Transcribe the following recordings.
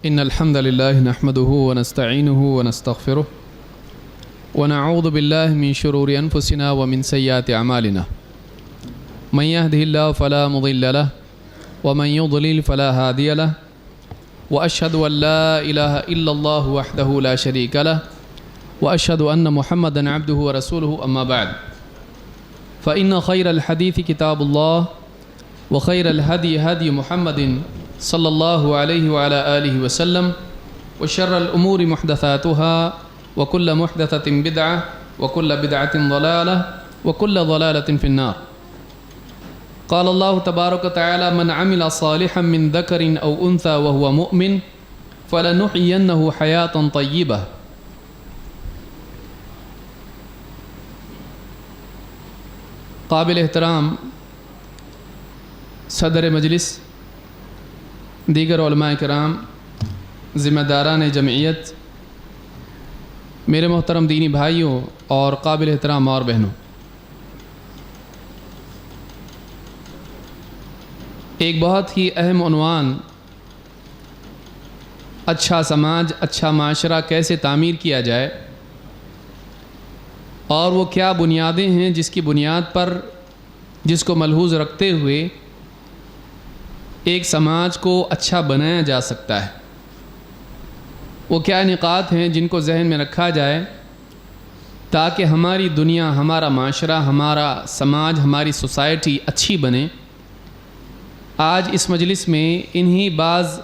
إن الحمد لله نحمده ونستعينه ونستغفره ونعوذ بالله من شرور أنفسنا ومن سيئات أعمالنا من يهده الله فلا مضل له ومن يضلل فلا هادي له وأشهد أن لا إله إلا الله وحده لا شريك له وأشهد أن محمدا عبده ورسوله أما بعد فإن خير الحديث كتاب الله وخير الهدي هدي محمد صلى الله عليه وعلى آله وسلم وشر الأمور محدثاتها وكل محدثة بدعة وكل بدعة ضلالة وكل ضلالة في النار. قال الله تبارك وتعالى من عمل صالحا من ذكر أو أنثى وهو مؤمن فلنحيينه حياة طيبة. قابل احترام صدر مجلس، دیگر علماء کرام، ذمہ داران جمعیت، میرے محترم دینی بھائیوں اور قابل احترام اور بہنوں، ایک بہت ہی اہم عنوان اچھا سماج، اچھا معاشرہ کیسے تعمیر کیا جائے اور وہ کیا بنیادیں ہیں جس کی بنیاد پر، جس کو ملحوظ رکھتے ہوئے ایک سماج کو اچھا بنایا جا سکتا ہے، وہ کیا نکات ہیں جن کو ذہن میں رکھا جائے تاکہ ہماری دنیا، ہمارا معاشرہ، ہمارا سماج، ہماری سوسائٹی اچھی بنے۔ آج اس مجلس میں انہی بعض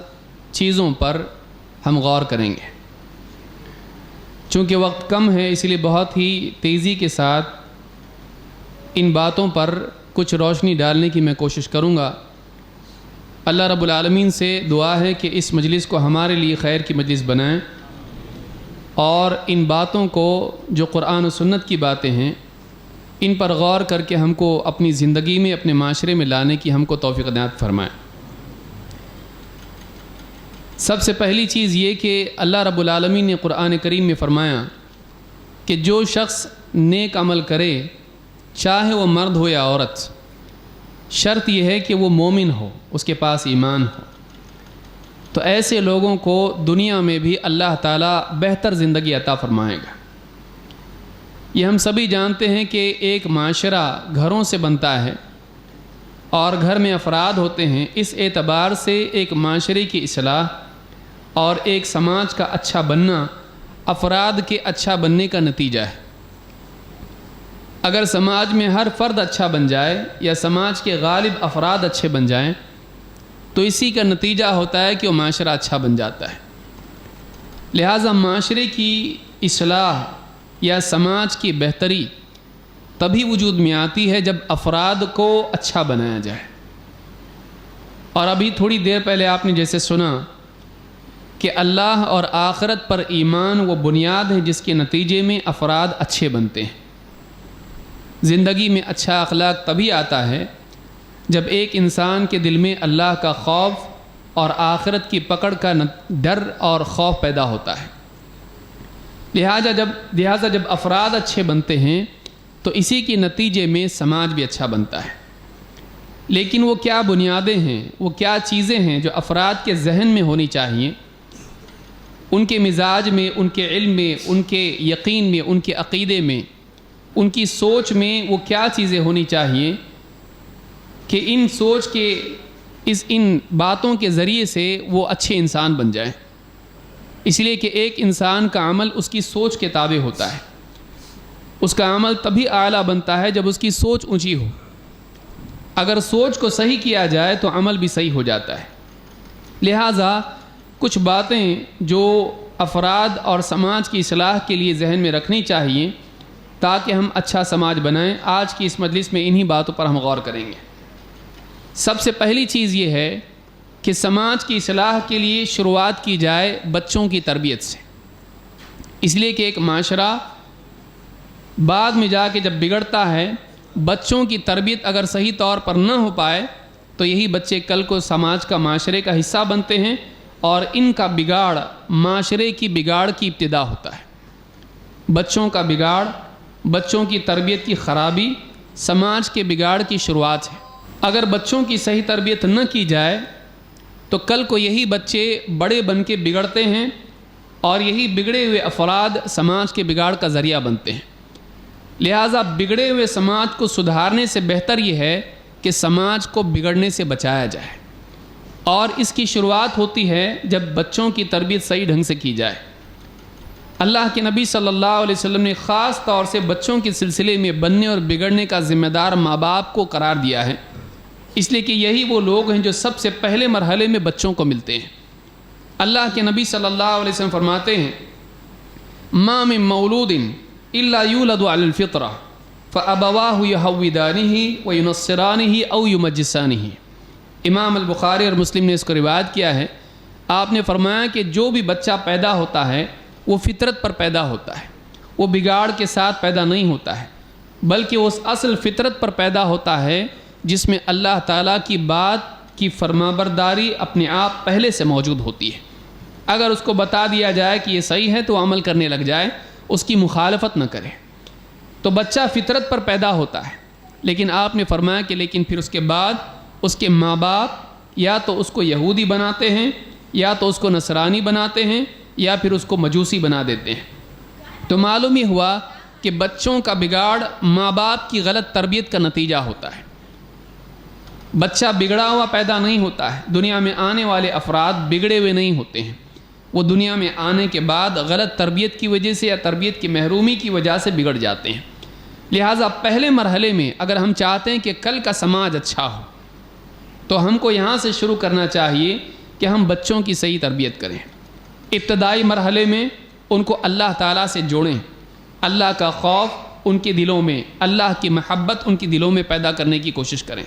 چیزوں پر ہم غور کریں گے۔ چونکہ وقت کم ہے اس لیے بہت ہی تیزی کے ساتھ ان باتوں پر کچھ روشنی ڈالنے کی میں کوشش کروں گا۔ اللہ رب العالمین سے دعا ہے کہ اس مجلس کو ہمارے لیے خیر کی مجلس بنائیں اور ان باتوں کو، جو قرآن و سنت کی باتیں ہیں، ان پر غور کر کے ہم کو اپنی زندگی میں، اپنے معاشرے میں لانے کی ہم کو توفیق عنایت فرمائیں۔ سب سے پہلی چیز یہ کہ اللہ رب العالمین نے قرآن کریم میں فرمایا کہ جو شخص نیک عمل کرے، چاہے وہ مرد ہو یا عورت، شرط یہ ہے کہ وہ مومن ہو، اس کے پاس ایمان ہو، تو ایسے لوگوں کو دنیا میں بھی اللہ تعالیٰ بہتر زندگی عطا فرمائے گا۔ یہ ہم سبھی جانتے ہیں کہ ایک معاشرہ گھروں سے بنتا ہے اور گھر میں افراد ہوتے ہیں، اس اعتبار سے ایک معاشرے کی اصلاح اور ایک سماج کا اچھا بننا افراد کے اچھا بننے کا نتیجہ ہے۔ اگر سماج میں ہر فرد اچھا بن جائے یا سماج کے غالب افراد اچھے بن جائیں تو اسی کا نتیجہ ہوتا ہے کہ وہ معاشرہ اچھا بن جاتا ہے۔ لہٰذا معاشرے کی اصلاح یا سماج کی بہتری تبھی وجود میں آتی ہے جب افراد کو اچھا بنایا جائے۔ اور ابھی تھوڑی دیر پہلے آپ نے جیسے سنا کہ اللہ اور آخرت پر ایمان وہ بنیاد ہے جس کے نتیجے میں افراد اچھے بنتے ہیں۔ زندگی میں اچھا اخلاق تبھی آتا ہے جب ایک انسان کے دل میں اللہ کا خوف اور آخرت کی پکڑ کا ڈر اور خوف پیدا ہوتا ہے۔ لہٰذا جب افراد اچھے بنتے ہیں تو اسی کے نتیجے میں سماج بھی اچھا بنتا ہے۔ لیکن وہ کیا بنیادیں ہیں، وہ کیا چیزیں ہیں جو افراد کے ذہن میں ہونی چاہیے، ان کے مزاج میں، ان کے علم میں، ان کے یقین میں، ان کے عقیدے میں، ان کی سوچ میں وہ کیا چیزیں ہونی چاہیے کہ ان سوچ کے، ان باتوں کے ذریعے سے وہ اچھے انسان بن جائیں۔ اس لیے کہ ایک انسان کا عمل اس کی سوچ کے تابع ہوتا ہے۔ اس کا عمل تبھی اعلیٰ بنتا ہے جب اس کی سوچ اونچی ہو۔ اگر سوچ کو صحیح کیا جائے تو عمل بھی صحیح ہو جاتا ہے۔ لہٰذا کچھ باتیں جو افراد اور سماج کی اصلاح کے لیے ذہن میں رکھنی چاہیے تاکہ ہم اچھا سماج بنائیں، آج کی اس مجلس میں انہی باتوں پر ہم غور کریں گے۔ سب سے پہلی چیز یہ ہے کہ سماج کی اصلاح کے لیے شروعات کی جائے بچوں کی تربیت سے۔ اس لیے کہ ایک معاشرہ بعد میں جا کے جب بگڑتا ہے، بچوں کی تربیت اگر صحیح طور پر نہ ہو پائے تو یہی بچے کل کو سماج کا، معاشرے کا حصہ بنتے ہیں اور ان کا بگاڑ معاشرے کی بگاڑ کی ابتدا ہوتا ہے۔ بچوں کا بگاڑ، بچوں کی تربیت کی خرابی سماج کے بگاڑ کی شروعات ہے۔ اگر بچوں کی صحیح تربیت نہ کی جائے تو کل کو یہی بچے بڑے بن کے بگڑتے ہیں اور یہی بگڑے ہوئے افراد سماج کے بگاڑ کا ذریعہ بنتے ہیں۔ لہٰذا بگڑے ہوئے سماج کو سدھارنے سے بہتر یہ ہے کہ سماج کو بگڑنے سے بچایا جائے، اور اس کی شروعات ہوتی ہے جب بچوں کی تربیت صحیح ڈھنگ سے کی جائے۔ اللہ کے نبی صلی اللہ علیہ وسلم نے خاص طور سے بچوں کے سلسلے میں بننے اور بگڑنے کا ذمہ دار ماں باپ کو قرار دیا ہے، اس لیے کہ یہی وہ لوگ ہیں جو سب سے پہلے مرحلے میں بچوں کو ملتے ہیں۔ اللہ کے نبی صلی اللہ علیہ وسلم فرماتے ہیں ما من مولود الا یولد علی الفطرہ فابواہ یہودانہ وینصرانہ او یمجسانہ۔ امام البخاری اور مسلم نے اس کو روایت کیا ہے۔ آپ نے فرمایا کہ جو بھی بچہ پیدا ہوتا ہے وہ فطرت پر پیدا ہوتا ہے، وہ بگاڑ کے ساتھ پیدا نہیں ہوتا ہے، بلکہ وہ اس اصل فطرت پر پیدا ہوتا ہے جس میں اللہ تعالیٰ کی بات کی فرمانبرداری اپنے آپ پہلے سے موجود ہوتی ہے۔ اگر اس کو بتا دیا جائے کہ یہ صحیح ہے تو عمل کرنے لگ جائے، اس کی مخالفت نہ کرے۔ تو بچہ فطرت پر پیدا ہوتا ہے، لیکن آپ نے فرمایا کہ لیکن پھر اس کے بعد اس کے ماں باپ یا تو اس کو یہودی بناتے ہیں، یا تو اس کو نصرانی بناتے ہیں، یا پھر اس کو مجوسی بنا دیتے ہیں۔ تو معلوم ہی ہوا کہ بچوں کا بگاڑ ماں باپ کی غلط تربیت کا نتیجہ ہوتا ہے۔ بچہ بگڑا ہوا پیدا نہیں ہوتا ہے، دنیا میں آنے والے افراد بگڑے ہوئے نہیں ہوتے ہیں، وہ دنیا میں آنے کے بعد غلط تربیت کی وجہ سے یا تربیت کی محرومی کی وجہ سے بگڑ جاتے ہیں۔ لہٰذا پہلے مرحلے میں اگر ہم چاہتے ہیں کہ کل کا سماج اچھا ہو تو ہم کو یہاں سے شروع کرنا چاہیے کہ ہم بچوں کی صحیح تربیت کریں۔ ابتدائی مرحلے میں ان کو اللہ تعالیٰ سے جوڑیں، اللہ کا خوف ان کے دلوں میں، اللہ کی محبت ان کے دلوں میں پیدا کرنے کی کوشش کریں،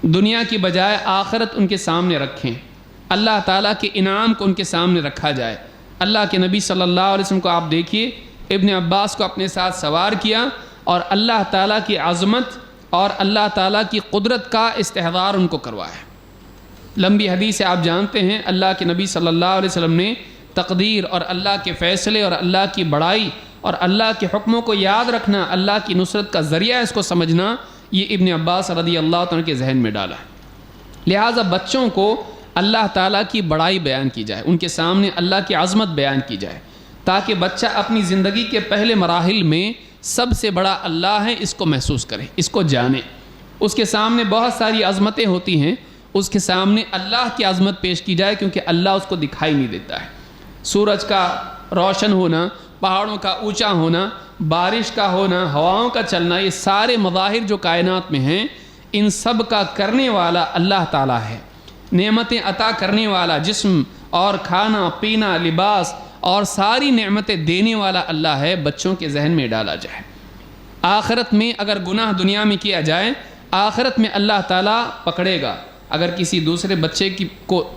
دنیا کی بجائے آخرت ان کے سامنے رکھیں، اللہ تعالیٰ کے انعام کو ان کے سامنے رکھا جائے۔ اللہ کے نبی صلی اللہ علیہ وسلم کو آپ دیکھیے، ابن عباس کو اپنے ساتھ سوار کیا اور اللہ تعالیٰ کی عظمت اور اللہ تعالیٰ کی قدرت کا استحضار ان کو کروایا۔ لمبی حدیث سے آپ جانتے ہیں، اللہ کے نبی صلی اللہ علیہ وسلم نے تقدیر اور اللہ کے فیصلے اور اللہ کی بڑائی اور اللہ کے حکموں کو یاد رکھنا، اللہ کی نصرت کا ذریعہ اس کو سمجھنا، یہ ابن عباس رضی اللہ عنہ کے ذہن میں ڈالا۔ لہٰذا بچوں کو اللہ تعالیٰ کی بڑائی بیان کی جائے، ان کے سامنے اللہ کی عظمت بیان کی جائے، تاکہ بچہ اپنی زندگی کے پہلے مراحل میں سب سے بڑا اللہ ہے اس کو محسوس کرے، اس کو جانے۔ اس کے سامنے بہت ساری عظمتیں ہوتی ہیں، اس کے سامنے اللہ کی عظمت پیش کی جائے، کیونکہ اللہ اس کو دکھائی نہیں دیتا ہے۔ سورج کا روشن ہونا، پہاڑوں کا اونچا ہونا، بارش کا ہونا، ہواؤں کا چلنا، یہ سارے مظاہر جو کائنات میں ہیں، ان سب کا کرنے والا اللہ تعالیٰ ہے۔ نعمتیں عطا کرنے والا، جسم اور کھانا پینا لباس اور ساری نعمتیں دینے والا اللہ ہے، بچوں کے ذہن میں ڈالا جائے۔ آخرت میں اگر گناہ دنیا میں کیا جائے، آخرت میں اللہ تعالیٰ پکڑے گا۔ اگر کسی دوسرے بچے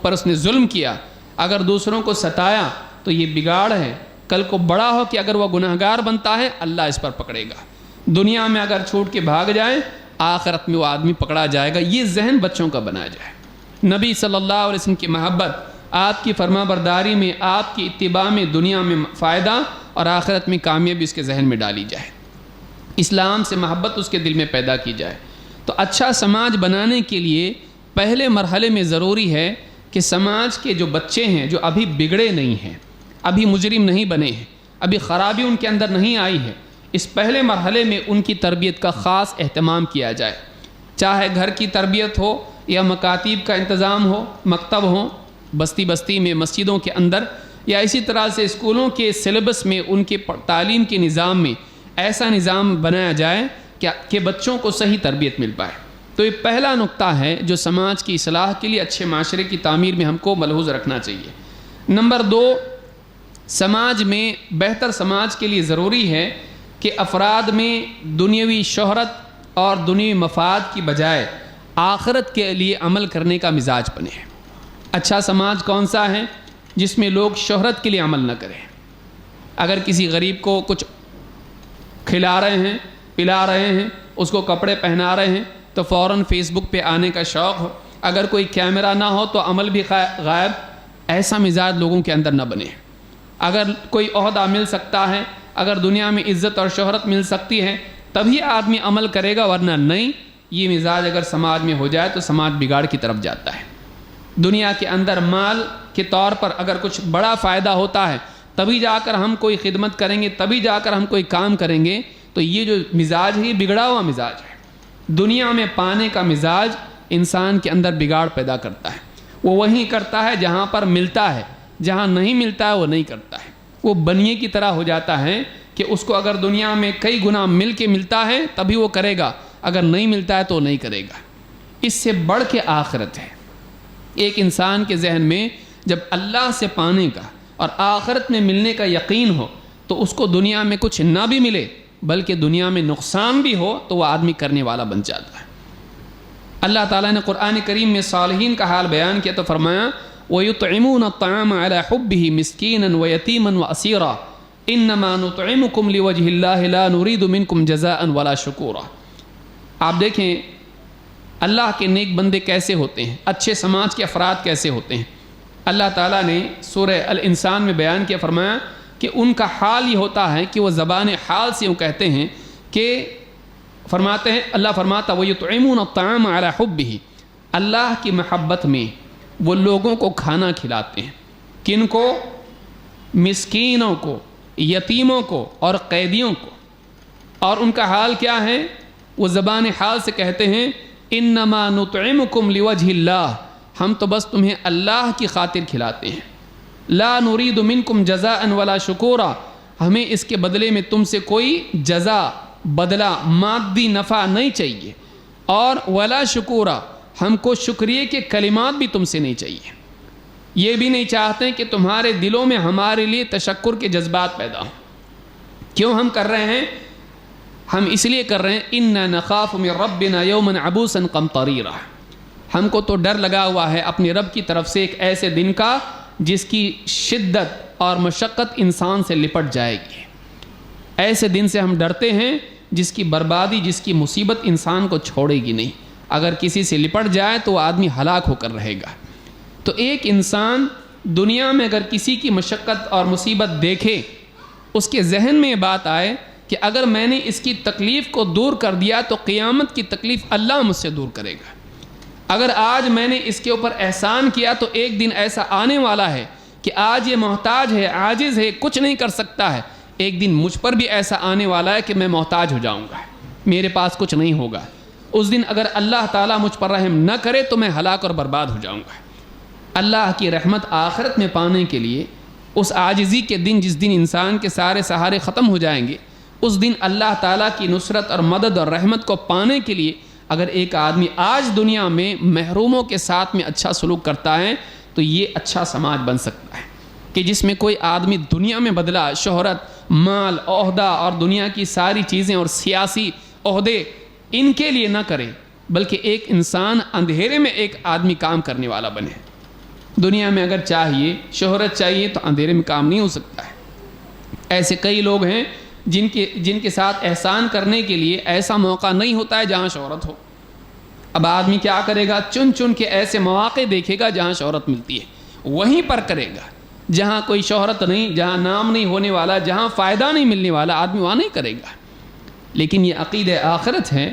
پر اس نے ظلم کیا، اگر دوسروں کو ستایا تو یہ بگاڑ ہے۔ کل کو بڑا ہو کہ اگر وہ گناہگار بنتا ہے، اللہ اس پر پکڑے گا۔ دنیا میں اگر چھوٹ کے بھاگ جائے، آخرت میں وہ آدمی پکڑا جائے گا۔ یہ ذہن بچوں کا بنایا جائے۔ نبی صلی اللہ علیہ وسلم کی محبت، آپ کی فرما برداری میں، آپ کی اتباع میں دنیا میں فائدہ اور آخرت میں کامیابی اس کے ذہن میں ڈالی جائے۔ اسلام سے محبت اس کے دل میں پیدا کی جائے۔ تو اچھا سماج بنانے کے لیے پہلے مرحلے میں ضروری ہے کہ سماج کے جو بچے ہیں، جو ابھی بگڑے نہیں ہیں، ابھی مجرم نہیں بنے ہیں، ابھی خرابی ان کے اندر نہیں آئی ہے، اس پہلے مرحلے میں ان کی تربیت کا خاص اہتمام کیا جائے۔ چاہے گھر کی تربیت ہو یا مکاتیب کا انتظام ہو، مکتب ہوں بستی بستی میں، مسجدوں کے اندر، یا اسی طرح سے اسکولوں کے سلیبس میں، ان کے تعلیم کے نظام میں ایسا نظام بنایا جائے کہ بچوں کو صحیح تربیت مل پائے۔ تو یہ پہلا نقطہ ہے جو سماج کی اصلاح کے لیے، اچھے معاشرے کی تعمیر میں ہم کو ملحوظ رکھنا چاہیے۔ نمبر 2، سماج میں بہتر سماج کے لیے ضروری ہے کہ افراد میں دنیاوی شہرت اور دنیاوی مفاد کی بجائے آخرت کے لیے عمل کرنے کا مزاج بنے۔ اچھا سماج کون سا ہے؟ جس میں لوگ شہرت کے لیے عمل نہ کریں۔ اگر کسی غریب کو کچھ کھلا رہے ہیں، پلا رہے ہیں، اس کو کپڑے پہنا رہے ہیں تو فوراً فیس بک پہ آنے کا شوق ہو، اگر کوئی کیمرہ نہ ہو تو عمل بھی غائب۔ ایسا مزاج لوگوں کے اندر نہ بنے۔ اگر کوئی عہدہ مل سکتا ہے، اگر دنیا میں عزت اور شہرت مل سکتی ہے، تبھی آدمی عمل کرے گا، ورنہ نہیں۔ یہ مزاج اگر سماج میں ہو جائے تو سماج بگاڑ کی طرف جاتا ہے۔ دنیا کے اندر مال کے طور پر اگر کچھ بڑا فائدہ ہوتا ہے تبھی جا کر ہم کوئی خدمت کریں گے، تبھی جا کر ہم کوئی کام کریں گے، تو یہ جو مزاج ہے یہ بگڑا ہوا مزاج ہے۔ دنیا میں پانے کا مزاج انسان کے اندر بگاڑ پیدا کرتا ہے۔ وہ وہیں کرتا ہے جہاں پر ملتا ہے، جہاں نہیں ملتا ہے وہ نہیں کرتا ہے۔ وہ بنیے کی طرح ہو جاتا ہے کہ اس کو اگر دنیا میں کئی گنا مل کے ملتا ہے تبھی وہ کرے گا، اگر نہیں ملتا ہے تو نہیں کرے گا۔ اس سے بڑھ کے آخرت ہے۔ ایک انسان کے ذہن میں جب اللہ سے پانے کا اور آخرت میں ملنے کا یقین ہو تو اس کو دنیا میں کچھ نہ بھی ملے بلکہ دنیا میں نقصان بھی ہو تو وہ آدمی کرنے والا بن جاتا ہے۔ اللہ تعالیٰ نے قرآن کریم میں صالحین کا حال بیان کیا تو فرمایا وَيُطْعِمُونَ الطَّعَامَ عَلَى حُبِّهِ مِسْكِينًا وَيَتِيمًا وَأَسِيرًا إِنَّمَا نُطْعِمُكُمْ لِوَجْهِ اللَّهِ لَا نُرِيدُ مِنكُمْ جَزَاءً وَلَا شُكُورًا۔ آپ دیکھیں اللہ کے نیک بندے کیسے ہوتے ہیں، اچھے سماج کے افراد کیسے ہوتے ہیں۔ اللہ تعالیٰ نے سورہ الانسان میں بیان کیا، فرمایا کہ ان کا حال یہ ہوتا ہے کہ وہ زبان حال سے وہ کہتے ہیں کہ فرماتے ہیں، اللہ فرماتا وَيُطْعِمُونَ الطَّعَامَ عَلَى حُبِّهِ، اللہ کی محبت میں وہ لوگوں کو کھانا کھلاتے ہیں۔ کن کو؟ مسکینوں کو، یتیموں کو اور قیدیوں کو۔ اور ان کا حال کیا ہے؟ وہ زبان حال سے کہتے ہیں انما نطعمکم لوجہ اللہ، ہم تو بس تمہیں اللہ کی خاطر کھلاتے ہیں۔ لا نرید منکم جزاء ولا شکورا، ہمیں اس کے بدلے میں تم سے کوئی جزا، بدلہ، مادی نفع نہیں چاہیے، اور ولا شکورا، ہم کو شکریہ کے کلمات بھی تم سے نہیں چاہیے۔ یہ بھی نہیں چاہتے کہ تمہارے دلوں میں ہمارے لیے تشکر کے جذبات پیدا ہوں۔ کیوں ہم کر رہے ہیں؟ ہم اس لیے کر رہے ہیں اِنَّا نَخَافُ مِن رَبِّنَا يَوْمًا عَبُوسًا قَمْطَرِيرًا، ہم کو تو ڈر لگا ہوا ہے اپنے رب کی طرف سے ایک ایسے دن کا جس کی شدت اور مشقت انسان سے لپٹ جائے گی۔ ایسے دن سے ہم ڈرتے ہیں جس کی بربادی، جس کی مصیبت انسان کو چھوڑے گی نہیں۔ اگر کسی سے لپٹ جائے تو وہ آدمی ہلاک ہو کر رہے گا۔ تو ایک انسان دنیا میں اگر کسی کی مشقت اور مصیبت دیکھے، اس کے ذہن میں یہ بات آئے کہ اگر میں نے اس کی تکلیف کو دور کر دیا تو قیامت کی تکلیف اللہ مجھ سے دور کرے گا۔ اگر آج میں نے اس کے اوپر احسان کیا تو ایک دن ایسا آنے والا ہے کہ آج یہ محتاج ہے، عاجز ہے، کچھ نہیں کر سکتا ہے، ایک دن مجھ پر بھی ایسا آنے والا ہے کہ میں محتاج ہو جاؤں گا، میرے پاس کچھ نہیں ہوگا۔ اس دن اگر اللہ تعالیٰ مجھ پر رحم نہ کرے تو میں ہلاک اور برباد ہو جاؤں گا۔ اللہ کی رحمت آخرت میں پانے کے لیے اس عاجزی کے دن، جس دن انسان کے سارے سہارے ختم ہو جائیں گے، اس دن اللہ تعالیٰ کی نصرت اور مدد اور رحمت کو پانے کے لیے اگر ایک آدمی آج دنیا میں محروموں کے ساتھ میں اچھا سلوک کرتا ہے تو یہ اچھا سماج بن سکتا ہے، کہ جس میں کوئی آدمی دنیا میں بدلہ، شہرت، مال، عہدہ اور دنیا کی ساری چیزیں اور سیاسی عہدے ان کے لیے نہ کرے، بلکہ ایک انسان اندھیرے میں ایک آدمی کام کرنے والا بنے۔ دنیا میں اگر چاہیے، شہرت چاہیے تو اندھیرے میں کام نہیں ہو سکتا ہے۔ ایسے کئی لوگ ہیں جن کے ساتھ احسان کرنے کے لیے ایسا موقع نہیں ہوتا ہے جہاں شہرت ہو۔ اب آدمی کیا کرے گا؟ چن چن کے ایسے مواقع دیکھے گا جہاں شہرت ملتی ہے، وہیں پر کرے گا۔ جہاں کوئی شہرت نہیں، جہاں نام نہیں ہونے والا، جہاں فائدہ نہیں ملنے والا، آدمی وہاں نہیں کرے گا۔ لیکن یہ عقید آخرت ہے،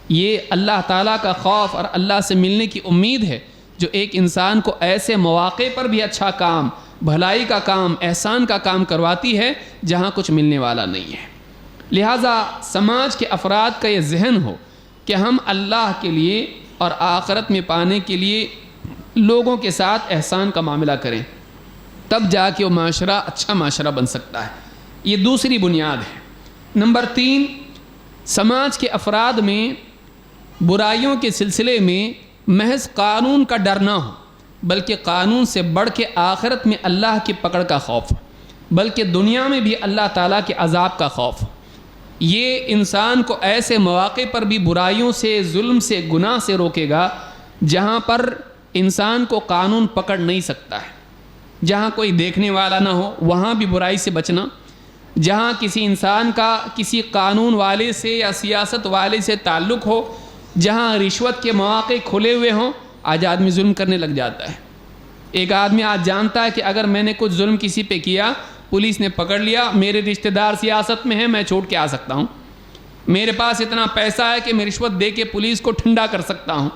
یہ اللہ تعالیٰ کا خوف اور اللہ سے ملنے کی امید ہے جو ایک انسان کو ایسے مواقع پر بھی اچھا کام، بھلائی کا کام، احسان کا کام کرواتی ہے جہاں کچھ ملنے والا نہیں ہے۔ لہٰذا سماج کے افراد کا یہ ذہن ہو کہ ہم اللہ کے لیے اور آخرت میں پانے کے لیے لوگوں کے ساتھ احسان کا معاملہ کریں، تب جا کے وہ معاشرہ اچھا معاشرہ بن سکتا ہے۔ یہ دوسری بنیاد ہے۔ نمبر 3، سماج کے افراد میں برائیوں کے سلسلے میں محض قانون کا ڈر نہ ہو، بلکہ قانون سے بڑھ کے آخرت میں اللہ کی پکڑ کا خوف، بلکہ دنیا میں بھی اللہ تعالیٰ کے عذاب کا خوف۔ یہ انسان کو ایسے مواقع پر بھی برائیوں سے، ظلم سے، گناہ سے روکے گا جہاں پر انسان کو قانون پکڑ نہیں سکتا ہے۔ جہاں کوئی دیکھنے والا نہ ہو وہاں بھی برائی سے بچنا، جہاں کسی انسان کا کسی قانون والے سے یا سیاست والے سے تعلق ہو، جہاں رشوت کے مواقع کھلے ہوئے ہوں، آج آدمی ظلم کرنے لگ جاتا ہے۔ ایک آدمی آج جانتا ہے کہ اگر میں نے کچھ ظلم کسی پہ کیا، پولیس نے پکڑ لیا، میرے رشتہ دار سیاست میں ہیں، میں چھوڑ کے آ سکتا ہوں، میرے پاس اتنا پیسہ ہے کہ میں رشوت دے کے پولیس کو ٹھنڈا کر سکتا ہوں۔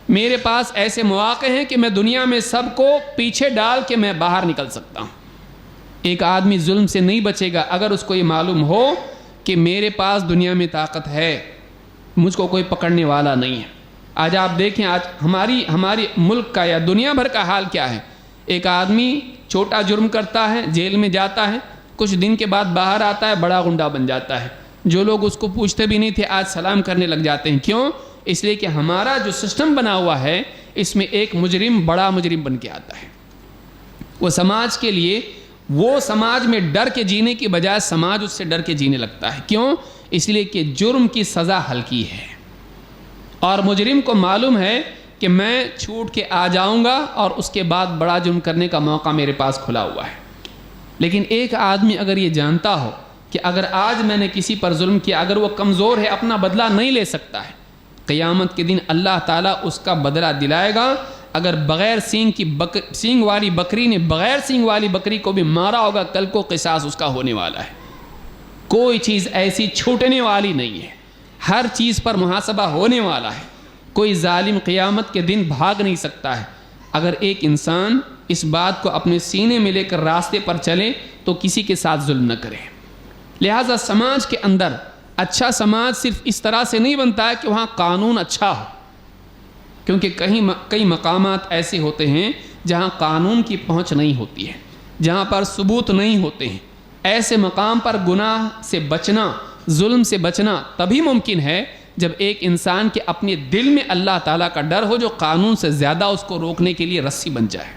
میرے پاس ایسے مواقع ہیں کہ میں دنیا میں سب کو پیچھے ڈال کے میں باہر نکل سکتا ہوں۔ ایک آدمی ظلم سے نہیں بچے گا اگر اس کو یہ معلوم ہو کہ میرے پاس دنیا میں طاقت ہے، مجھ کو کوئی پکڑنے والا نہیں ہے۔ آج آپ دیکھیں، آج ہماری ملک کا یا دنیا بھر کا حال کیا ہے۔ ایک آدمی چھوٹا جرم کرتا ہے، جیل میں جاتا ہے، کچھ دن کے بعد باہر آتا ہے، بڑا غنڈہ بن جاتا ہے۔ جو لوگ اس کو پوچھتے بھی نہیں تھے آج سلام کرنے لگ جاتے ہیں۔ کیوں؟ اس لیے کہ ہمارا جو سسٹم بنا ہوا ہے اس میں ایک مجرم بڑا مجرم بن کے آتا ہے۔ وہ سماج کے لیے، وہ سماج میں ڈر کے جینے کی بجائے سماج اس سے ڈر کے جینے لگتا ہے۔ کیوں؟ اس لیے کہ جرم کی سزا ہلکی ہے اور مجرم کو معلوم ہے کہ میں چھوٹ کے آ جاؤں گا اور اس کے بعد بڑا جرم کرنے کا موقع میرے پاس کھلا ہوا ہے۔ لیکن ایک آدمی اگر یہ جانتا ہو کہ اگر آج میں نے کسی پر ظلم کیا، اگر وہ کمزور ہے، اپنا بدلہ نہیں لے سکتا ہے، قیامت کے دن اللہ تعالیٰ اس کا بدلہ دلائے گا۔ اگر بغیر سینگ والی بکری نے بغیر سینگ والی بکری کو بھی مارا ہوگا، کل کو قصاص اس کا ہونے والا ہے۔ کوئی چیز ایسی چھوٹنے والی نہیں ہے، ہر چیز پر محاسبہ ہونے والا ہے۔ کوئی ظالم قیامت کے دن بھاگ نہیں سکتا ہے۔ اگر ایک انسان اس بات کو اپنے سینے میں لے کر راستے پر چلے تو کسی کے ساتھ ظلم نہ کرے۔ لہٰذا سماج کے اندر اچھا سماج صرف اس طرح سے نہیں بنتا ہے کہ وہاں قانون اچھا ہو، کیونکہ کئی مقامات ایسے ہوتے ہیں جہاں قانون کی پہنچ نہیں ہوتی ہے، جہاں پر ثبوت نہیں ہوتے ہیں۔ ایسے مقام پر گناہ سے بچنا، ظلم سے بچنا تبھی ممکن ہے جب ایک انسان کے اپنے دل میں اللہ تعالیٰ کا ڈر ہو جو قانون سے زیادہ اس کو روکنے کے لیے رسی بن جائے۔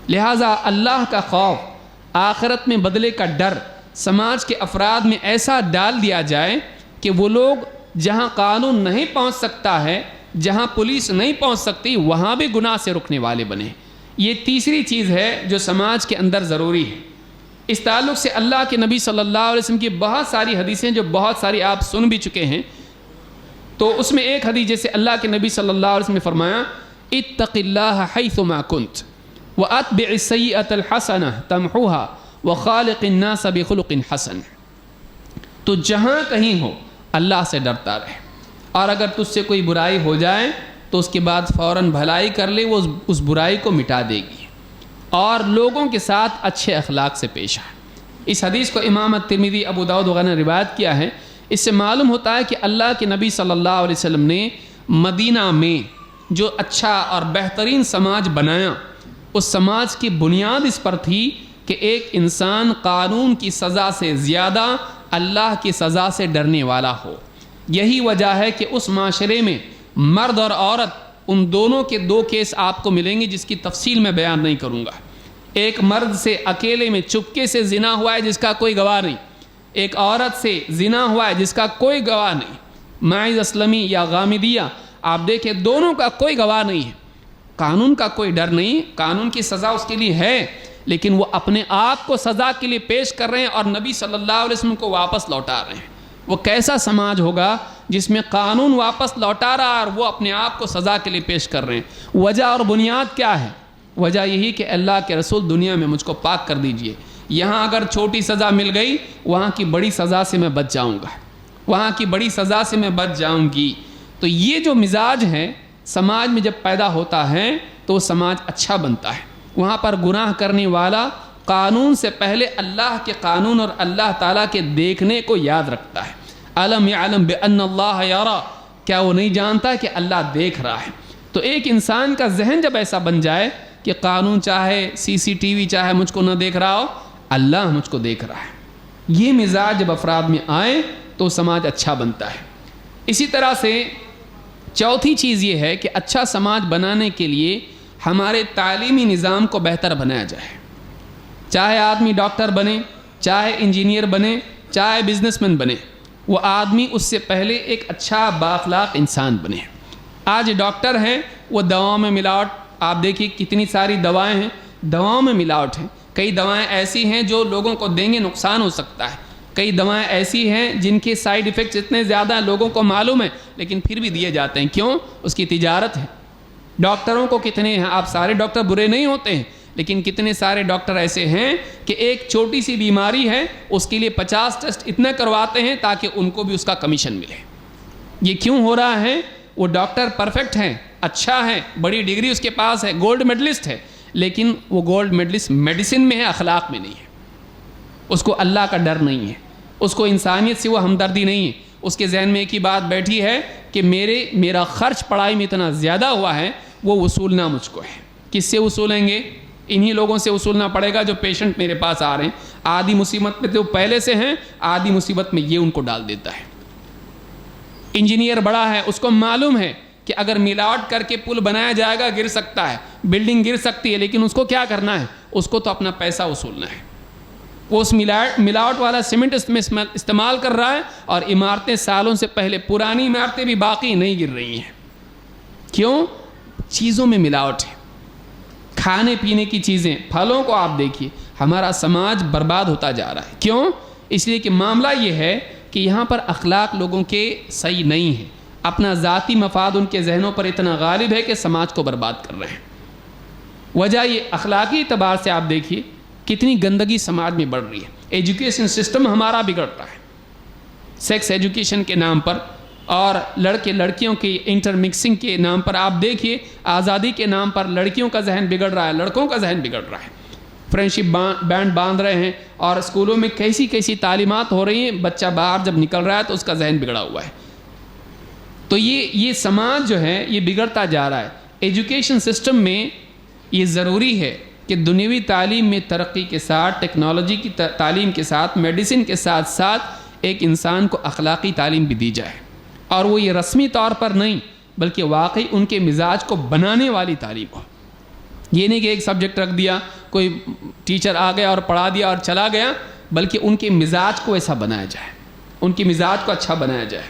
لہٰذا اللہ کا خوف، آخرت میں بدلے کا ڈر سماج کے افراد میں ایسا ڈال دیا جائے کہ وہ لوگ جہاں قانون نہیں پہنچ سکتا ہے، جہاں پولیس نہیں پہنچ سکتی، وہاں بھی گناہ سے رکنے والے بنے۔ یہ تیسری چیز ہے جو سماج کے اندر ضروری ہے۔ اس تعلق سے اللہ کے نبی صلی اللہ علیہ وسلم کی بہت ساری حدیثیں جو بہت ساری آپ سن بھی چکے ہیں، تو اس میں ایک حدیث جیسے اللہ کے نبی صلی اللہ علیہ وسلم نے فرمایا، اتق اللہ حیثما کنت واتبع السیئۃ الحسنہ تمحوها وخالق الناس بخلق حسن۔ تو جہاں کہیں ہو اللہ سے ڈرتا رہے، اور اگر تجھ سے کوئی برائی ہو جائے تو اس کے بعد فوراً بھلائی کر لے، وہ اس برائی کو مٹا دے گی، اور لوگوں کے ساتھ اچھے اخلاق سے پیش آئے۔ اس حدیث کو امام ترمذی، ابو داؤد وغیرہ نے روایت کیا ہے۔ اس سے معلوم ہوتا ہے کہ اللہ کے نبی صلی اللہ علیہ وسلم نے مدینہ میں جو اچھا اور بہترین سماج بنایا، اس سماج کی بنیاد اس پر تھی کہ ایک انسان قانون کی سزا سے زیادہ اللہ کی سزا سے ڈرنے والا ہو۔ یہی وجہ ہے کہ اس معاشرے میں مرد اور عورت، ان دونوں کے دو کیس آپ کو ملیں گے جس کی تفصیل میں بیان نہیں کروں گا۔ ایک مرد سے اکیلے میں چپکے سے زنا ہوا ہے جس کا کوئی گواہ نہیں، ایک عورت سے زنا ہوا ہے جس کا کوئی گواہ نہیں، ماعز اسلمی یا غامدیہ، آپ دیکھیں دونوں کا کوئی گواہ نہیں ہے۔ قانون کا کوئی ڈر نہیں، قانون کی سزا اس کے لیے ہے، لیکن وہ اپنے آپ کو سزا کے لیے پیش کر رہے ہیں اور نبی صلی اللہ علیہ وسلم کو واپس لوٹا رہے ہیں۔ وہ کیسا سماج ہوگا جس میں قانون واپس لوٹا رہا اور وہ اپنے آپ کو سزا کے لیے پیش کر رہے ہیں؟ وجہ اور بنیاد کیا ہے؟ وجہ یہی کہ اللہ کے رسول دنیا میں مجھ کو پاک کر دیجئے، یہاں اگر چھوٹی سزا مل گئی وہاں کی بڑی سزا سے میں بچ جاؤں گا، وہاں کی بڑی سزا سے میں بچ جاؤں گی۔ تو یہ جو مزاج ہے سماج میں جب پیدا ہوتا ہے تو وہ سماج اچھا بنتا ہے۔ وہاں پر گناہ کرنے والا قانون سے پہلے اللہ کے قانون اور اللہ تعالیٰ کے دیکھنے کو یاد رکھتا ہے۔ علم یعلم بأن اللہ یرا، کیا وہ نہیں جانتا کہ اللہ دیکھ رہا ہے؟ تو ایک انسان کا ذہن جب ایسا بن جائے کہ قانون چاہے CCTV چاہے مجھ کو نہ دیکھ رہا ہو، اللہ مجھ کو دیکھ رہا ہے، یہ مزاج جب افراد میں آئے تو سماج اچھا بنتا ہے۔ اسی طرح سے چوتھی چیز یہ ہے کہ اچھا سماج بنانے کے لیے ہمارے تعلیمی نظام کو بہتر بنایا جائے۔ چاہے آدمی ڈاکٹر بنے، چاہے انجینئر بنے، چاہے بزنس مین بنے، وہ آدمی اس سے پہلے ایک اچھا بااخلاق انسان بنے۔ آج ڈاکٹر ہیں وہ دواؤں میں ملاوٹ، آپ دیکھیے کتنی ساری دوائیں ہیں، دواؤں میں ملاوٹ ہے۔ کئی دوائیں ایسی ہیں جو لوگوں کو دیں گے نقصان ہو سکتا ہے، کئی دوائیں ایسی ہیں جن کے سائیڈ ایفیکٹس اتنے زیادہ ہیں لوگوں کو معلوم ہے لیکن پھر بھی دیے جاتے ہیں۔ کیوں؟ اس کی تجارت ہے۔ ڈاکٹروں کو کتنے ہیں، آپ سارے ڈاکٹر برے نہیں ہوتے ہیں، لیکن کتنے سارے ڈاکٹر ایسے ہیں کہ ایک چھوٹی سی بیماری ہے اس کے لیے 50 ٹیسٹ اتنے کرواتے ہیں تاکہ ان کو بھی اس کا کمیشن ملے۔ یہ کیوں ہو رہا ہے؟ وہ ڈاکٹر پرفیکٹ ہیں اچھا ہے، بڑی ڈگری اس کے پاس ہے، گولڈ میڈلسٹ ہے، لیکن وہ گولڈ میڈلسٹ میڈیسن میں ہے، اخلاق میں نہیں ہے. اس کو اللہ کا ڈر نہیں ہے، اس کو انسانیت سے وہ ہمدردی نہیں ہے. اس کے ذہن میں ایک ہی بات بیٹھی ہے کہ میرا خرچ پڑھائی میں اتنا زیادہ ہوا ہے، وہ وصولنا مجھ کو ہے. کس سے وصولیں گے؟ انہی لوگوں سے وصولنا پڑے گا جو پیشنٹ میرے پاس آ رہے ہیں. آدھی مصیبت میں تو پہلے سے ہیں، آدھی مصیبت میں یہ ان کو ڈال دیتا ہے. انجینئر بڑا ہے، اس کو معلوم ہے کہ اگر ملاوٹ کر کے پل بنایا جائے گا گر سکتا ہے، بلڈنگ گر سکتی ہے، لیکن اس کو کیا کرنا ہے؟ اس کو تو اپنا پیسہ وصولنا ہے. وہ اس ملاوٹ والا سیمنٹ استعمال کر رہا ہے، اور عمارتیں سالوں سے پہلے پرانی عمارتیں بھی باقی نہیں گر رہی ہیں. کیوں؟ چیزوں میں ملاوٹ ہے. کھانے پینے کی چیزیں، پھلوں کو آپ دیکھیے، ہمارا سماج برباد ہوتا جا رہا ہے. کیوں؟ اس لیے کہ معاملہ یہ ہے کہ یہاں پر اخلاق لوگوں کے صحیح نہیں ہیں. اپنا ذاتی مفاد ان کے ذہنوں پر اتنا غالب ہے کہ سماج کو برباد کر رہے ہیں. وجہ یہ اخلاقی اعتبار سے آپ دیکھیے کتنی گندگی سماج میں بڑھ رہی ہے. ایجوکیشن سسٹم ہمارا بگڑ رہا ہے سیکس ایجوکیشن کے نام پر، اور لڑکے لڑکیوں کی انٹر مکسنگ کے نام پر. آپ دیکھیے آزادی کے نام پر لڑکیوں کا ذہن بگڑ رہا ہے، لڑکوں کا ذہن بگڑ رہا ہے. فرینڈشپ بینڈ باندھ رہے ہیں، اور اسکولوں میں کیسی تعلیمات ہو رہی ہیں. بچہ باہر جب نکل رہا ہے تو اس کا ذہن بگڑا ہوا ہے. تو یہ سماج جو ہے یہ بگڑتا جا رہا ہے. ایجوکیشن سسٹم میں یہ ضروری ہے کہ دنیوی تعلیم میں ترقی کے ساتھ، ٹیکنالوجی کی تعلیم کے ساتھ، میڈیسن کے ساتھ ساتھ ایک انسان کو اخلاقی تعلیم بھی دی جائے. اور وہ یہ رسمی طور پر نہیں بلکہ واقعی ان کے مزاج کو بنانے والی تعلیم ہو. یہ نہیں کہ ایک سبجیکٹ رکھ دیا، کوئی ٹیچر آ گیا اور پڑھا دیا اور چلا گیا، بلکہ ان کے مزاج کو ایسا بنایا جائے، ان کے مزاج کو اچھا بنایا جائے.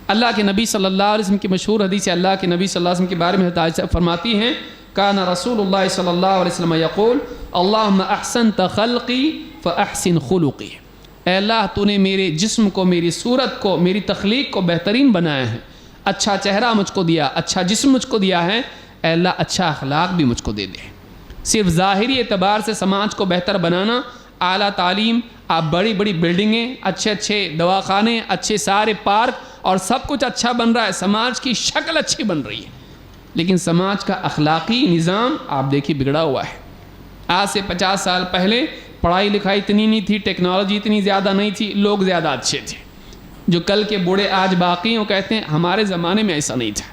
اللہ کے نبی صلی اللہ علیہ وسلم کی مشہور حدیث ہے، اللہ کے نبی صلی اللہ علیہ وسلم کے بارے میں حضرت عائشہ فرماتی ہیں کان رسول اللہ صلی اللہ علیہ وسلم یقول اللہم احسنت خلقی فاحسن خلقی. اے اللہ تو نے میرے جسم کو، میری صورت کو، میری تخلیق کو بہترین بنایا ہے. اچھا چہرہ مجھ کو دیا، اچھا جسم مجھ کو دیا ہے، اے اللہ اچھا اخلاق بھی مجھ کو دے دے. صرف ظاہری اعتبار سے سماج کو بہتر بنانا، اعلیٰ تعلیم، آپ بڑی بڑی بلڈنگیں، اچھے دواخانے، اچھے سارے پارک اور سب کچھ اچھا بن رہا ہے، سماج کی شکل اچھی بن رہی ہے، لیکن سماج کا اخلاقی نظام آپ دیکھیے بگڑا ہوا ہے. آج سے 50 سال پہلے پڑھائی لکھائی اتنی نہیں تھی، ٹیکنالوجی اتنی زیادہ نہیں تھی، لوگ زیادہ اچھے تھے. جو کل کے بوڑھے آج باقی ہیں کہتے ہیں ہمارے زمانے میں ایسا نہیں تھا.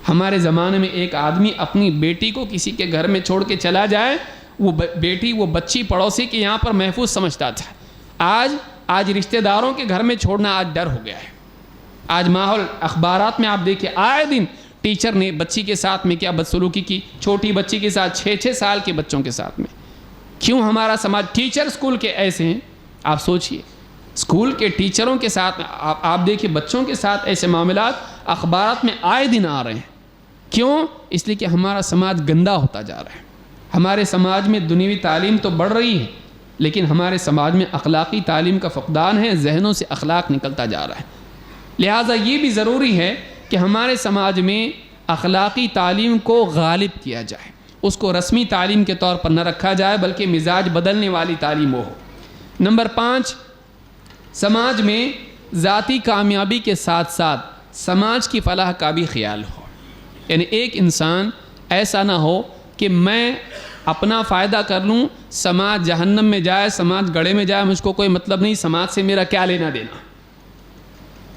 ہمارے زمانے میں ایک آدمی اپنی بیٹی کو کسی کے گھر میں چھوڑ کے چلا جائے، وہ بیٹی، وہ بچی پڑوسی کے یہاں پر محفوظ سمجھتا تھا. آج رشتہ داروں کے گھر میں چھوڑنا آج ڈر ہو گیا ہے. آج ماحول اخبارات میں آپ دیکھیں آئے دن ٹیچر نے بچی کے ساتھ میں کیا بدسلوکی کی، چھوٹی بچی کے ساتھ، 6 سال کے بچوں کے ساتھ میں. کیوں ہمارا سماج؟ ٹیچر اسکول کے ایسے ہیں. آپ سوچئے اسکول کے ٹیچروں کے ساتھ آپ دیکھیں بچوں کے ساتھ ایسے معاملات اخبارات میں آئے دن آ رہے ہیں. کیوں؟ اس لیے کہ ہمارا سماج گندا ہوتا جا رہا ہے. ہمارے سماج میں دنیوی تعلیم تو بڑھ رہی ہے، لیکن ہمارے سماج میں اخلاقی تعلیم کا فقدان ہے، ذہنوں سے اخلاق نکلتا جا رہا ہے. لہٰذا یہ بھی ضروری ہے کہ ہمارے سماج میں اخلاقی تعلیم کو غالب کیا جائے، اس کو رسمی تعلیم کے طور پر نہ رکھا جائے بلکہ مزاج بدلنے والی تعلیم وہ ہو. نمبر 5، سماج میں ذاتی کامیابی کے ساتھ ساتھ سماج کی فلاح کا بھی خیال ہو. یعنی ایک انسان ایسا نہ ہو کہ میں اپنا فائدہ کر لوں، سماج جہنم میں جائے، سماج گڑھے میں جائے، مجھ کو کوئی مطلب نہیں، سماج سے میرا کیا لینا دینا.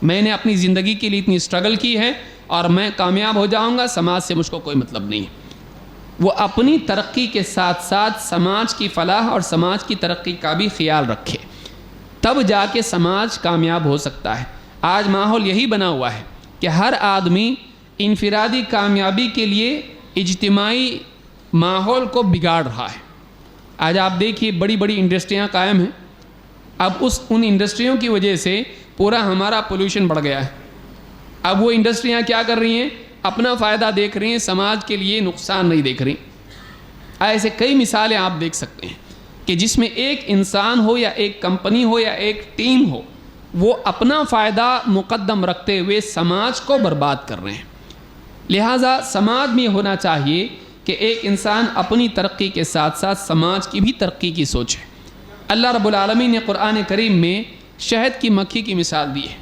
میں نے اپنی زندگی کے لیے اتنی اسٹرگل کی ہے اور میں کامیاب ہو جاؤں گا، سماج سے مجھ کو کوئی مطلب نہیں. وہ اپنی ترقی کے ساتھ ساتھ سماج کی فلاح اور سماج کی ترقی کا بھی خیال رکھے، تب جا کے سماج کامیاب ہو سکتا ہے. آج ماحول یہی بنا ہوا ہے کہ ہر آدمی انفرادی کامیابی کے لیے اجتماعی ماحول کو بگاڑ رہا ہے. آج آپ دیکھیے بڑی بڑی انڈسٹریاں قائم ہیں. اب ان انڈسٹریوں کی وجہ سے پورا ہمارا پولوشن بڑھ گیا ہے. اب وہ انڈسٹریاں کیا کر رہی ہیں؟ اپنا فائدہ دیکھ رہی ہیں، سماج کے لیے نقصان نہیں دیکھ رہی. ایسے کئی مثالیں آپ دیکھ سکتے ہیں کہ جس میں ایک انسان ہو یا ایک کمپنی ہو یا ایک ٹیم ہو، وہ اپنا فائدہ مقدم رکھتے ہوئے سماج کو برباد کر رہے ہیں. لہٰذا سماج میں ہونا چاہیے کہ ایک انسان اپنی ترقی کے ساتھ ساتھ سماج کی بھی ترقی کی سوچے. اللہ رب العالمین نے قرآن کریم میں شہد کی مکھی کی مثال دی ہے.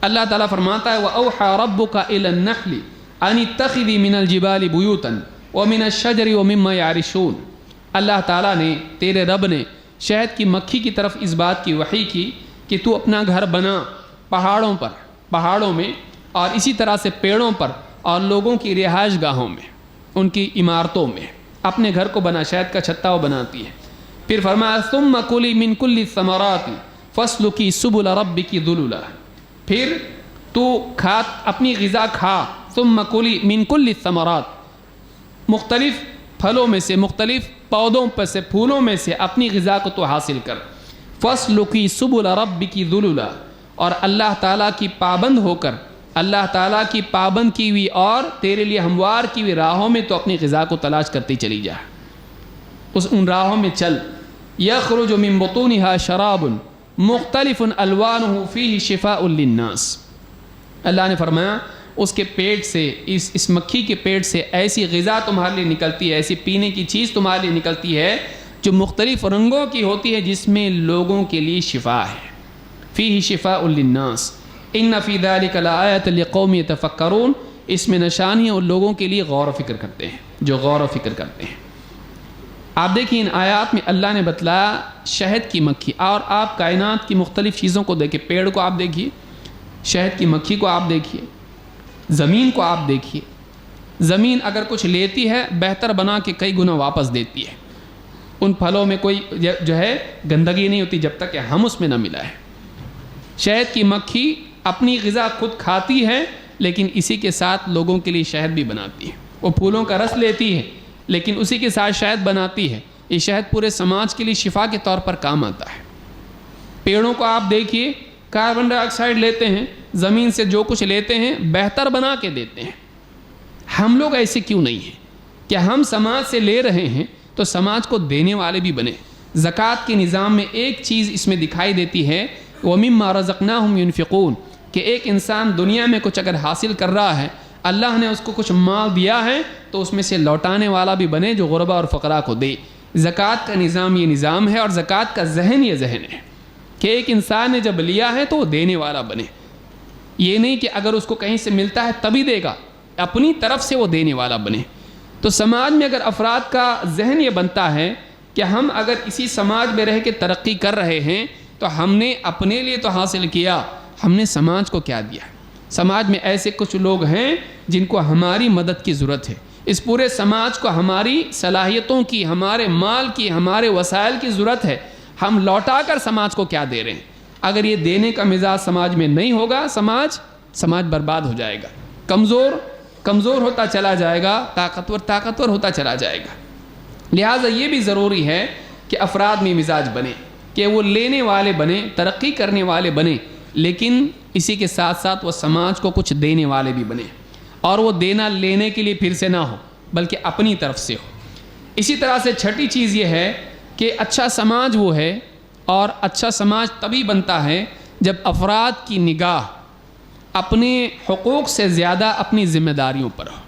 اللہ تعالیٰ فرماتا ہے وَأَوْحَى رَبُّكَ إِلَى النَّحْلِ، ان اتخذی من الجبال بیوتا ومن الشجر ومما یعرشون، اللہ تعالیٰ نے، تیرے رب نے شہد کی مکھی کی طرف اس بات کی وحی کی کہ تو اپنا گھر بنا پہاڑوں میں اور اسی طرح سے پیڑوں پر اور لوگوں کی رہائش گاہوں میں، ان کی عمارتوں میں اپنے گھر کو بنا، شہد کا چھتا وہ بناتی ہے۔ پھر فرمایا ثم کلی من کل الثمرات فاسلکی سبل ربک ذللا، پھر تو کھا، اپنی غذا کھا، ثم کلی من کل الثمرات، مختلف پھلوں میں سے، مختلف پودوں پر سے، پھولوں میں سے اپنی غذا کو تو حاصل کر، فاسلکی سبل ربک ذللا، اور اللہ تعالیٰ کی پابند ہو کر، اللہ تعالیٰ کی پابند کی ہوئی اور تیرے لیے ہموار کی ہوئی راہوں میں تو اپنی غذا کو تلاش کرتی چلی جا، ان راہوں میں چل۔ یخرج من بطونها شراب مختلف الوانه فیہ شفاء للناس، اللہ نے فرمایا اس کے پیٹ سے، اس مکھی کے پیٹ سے ایسی غذا تمہارے لیے نکلتی ہے، ایسی پینے کی چیز تمہارے لیے نکلتی ہے جو مختلف رنگوں کی ہوتی ہے، جس میں لوگوں کے لیے شفا ہے، فیہ شفاء للناس ان فی ذلک لآیۃ لقوم یتفکرون، اس میں نشانی ہے اور لوگوں کے لیے غور و فکر کرتے ہیں، جو غور و فکر کرتے ہیں۔ آپ دیکھیں ان آیات میں اللہ نے بتلایا شہد کی مکھی، اور آپ کائنات کی مختلف چیزوں کو دیکھیں، پیڑ کو آپ دیکھیے، شہد کی مکھی کو آپ دیکھیے، زمین کو آپ دیکھیے، زمین اگر کچھ لیتی ہے بہتر بنا کے کئی گنا واپس دیتی ہے، ان پھلوں میں کوئی جو ہے گندگی نہیں ہوتی جب تک کہ ہم اس میں نہ ملا ہے۔ شہد کی مکھی اپنی غذا خود کھاتی ہے لیکن اسی کے ساتھ لوگوں کے لیے شہد بھی بناتی ہے، وہ پھولوں کا رس لیتی ہے لیکن اسی کے ساتھ شہد بناتی ہے، یہ شہد پورے سماج کے لیے شفا کے طور پر کام آتا ہے۔ پیڑوں کو آپ دیکھیے، کاربن ڈائی آکسائڈ لیتے ہیں، زمین سے جو کچھ لیتے ہیں بہتر بنا کے دیتے ہیں۔ ہم لوگ ایسے کیوں نہیں ہیں کہ ہم سماج سے لے رہے ہیں تو سماج کو دینے والے بھی بنے۔ زکوٰۃ کے نظام میں ایک چیز اس میں دکھائی دیتی ہے، وَمِمَّا رَزَقْنَاهُمْ يُنْفِقُونَ، کہ ایک انسان دنیا میں کچھ اگر حاصل کر رہا ہے، اللہ نے اس کو کچھ مال دیا ہے تو اس میں سے لوٹانے والا بھی بنے جو غربا اور فقراء کو دے۔ زکوٰۃ کا نظام یہ نظام ہے، اور زکوٰۃ کا ذہن یہ ذہن ہے کہ ایک انسان نے جب لیا ہے تو وہ دینے والا بنے، یہ نہیں کہ اگر اس کو کہیں سے ملتا ہے تبھی دے گا، اپنی طرف سے وہ دینے والا بنے۔ تو سماج میں اگر افراد کا ذہن یہ بنتا ہے کہ ہم اگر اسی سماج میں رہ کے ترقی کر رہے ہیں تو ہم نے اپنے لیے تو حاصل کیا، ہم نے سماج کو کیا دیا؟ سماج میں ایسے کچھ لوگ ہیں جن کو ہماری مدد کی ضرورت ہے، اس پورے سماج کو ہماری صلاحیتوں کی، ہمارے مال کی، ہمارے وسائل کی ضرورت ہے، ہم لوٹا کر سماج کو کیا دے رہے ہیں؟ اگر یہ دینے کا مزاج سماج میں نہیں ہوگا، سماج برباد ہو جائے گا، کمزور ہوتا چلا جائے گا، طاقتور ہوتا چلا جائے گا۔ لہٰذا یہ بھی ضروری ہے کہ افراد میں مزاج بنے، کہ وہ لینے والے بنے، ترقی کرنے والے بنے، لیکن اسی کے ساتھ ساتھ وہ سماج کو کچھ دینے والے بھی بنے، اور وہ دینا لینے کے لیے پھر سے نہ ہو بلکہ اپنی طرف سے ہو۔ اسی طرح سے چھٹی چیز یہ ہے کہ اچھا سماج وہ ہے، اور اچھا سماج تبھی بنتا ہے جب افراد کی نگاہ اپنے حقوق سے زیادہ اپنی ذمہ داریوں پر ہو۔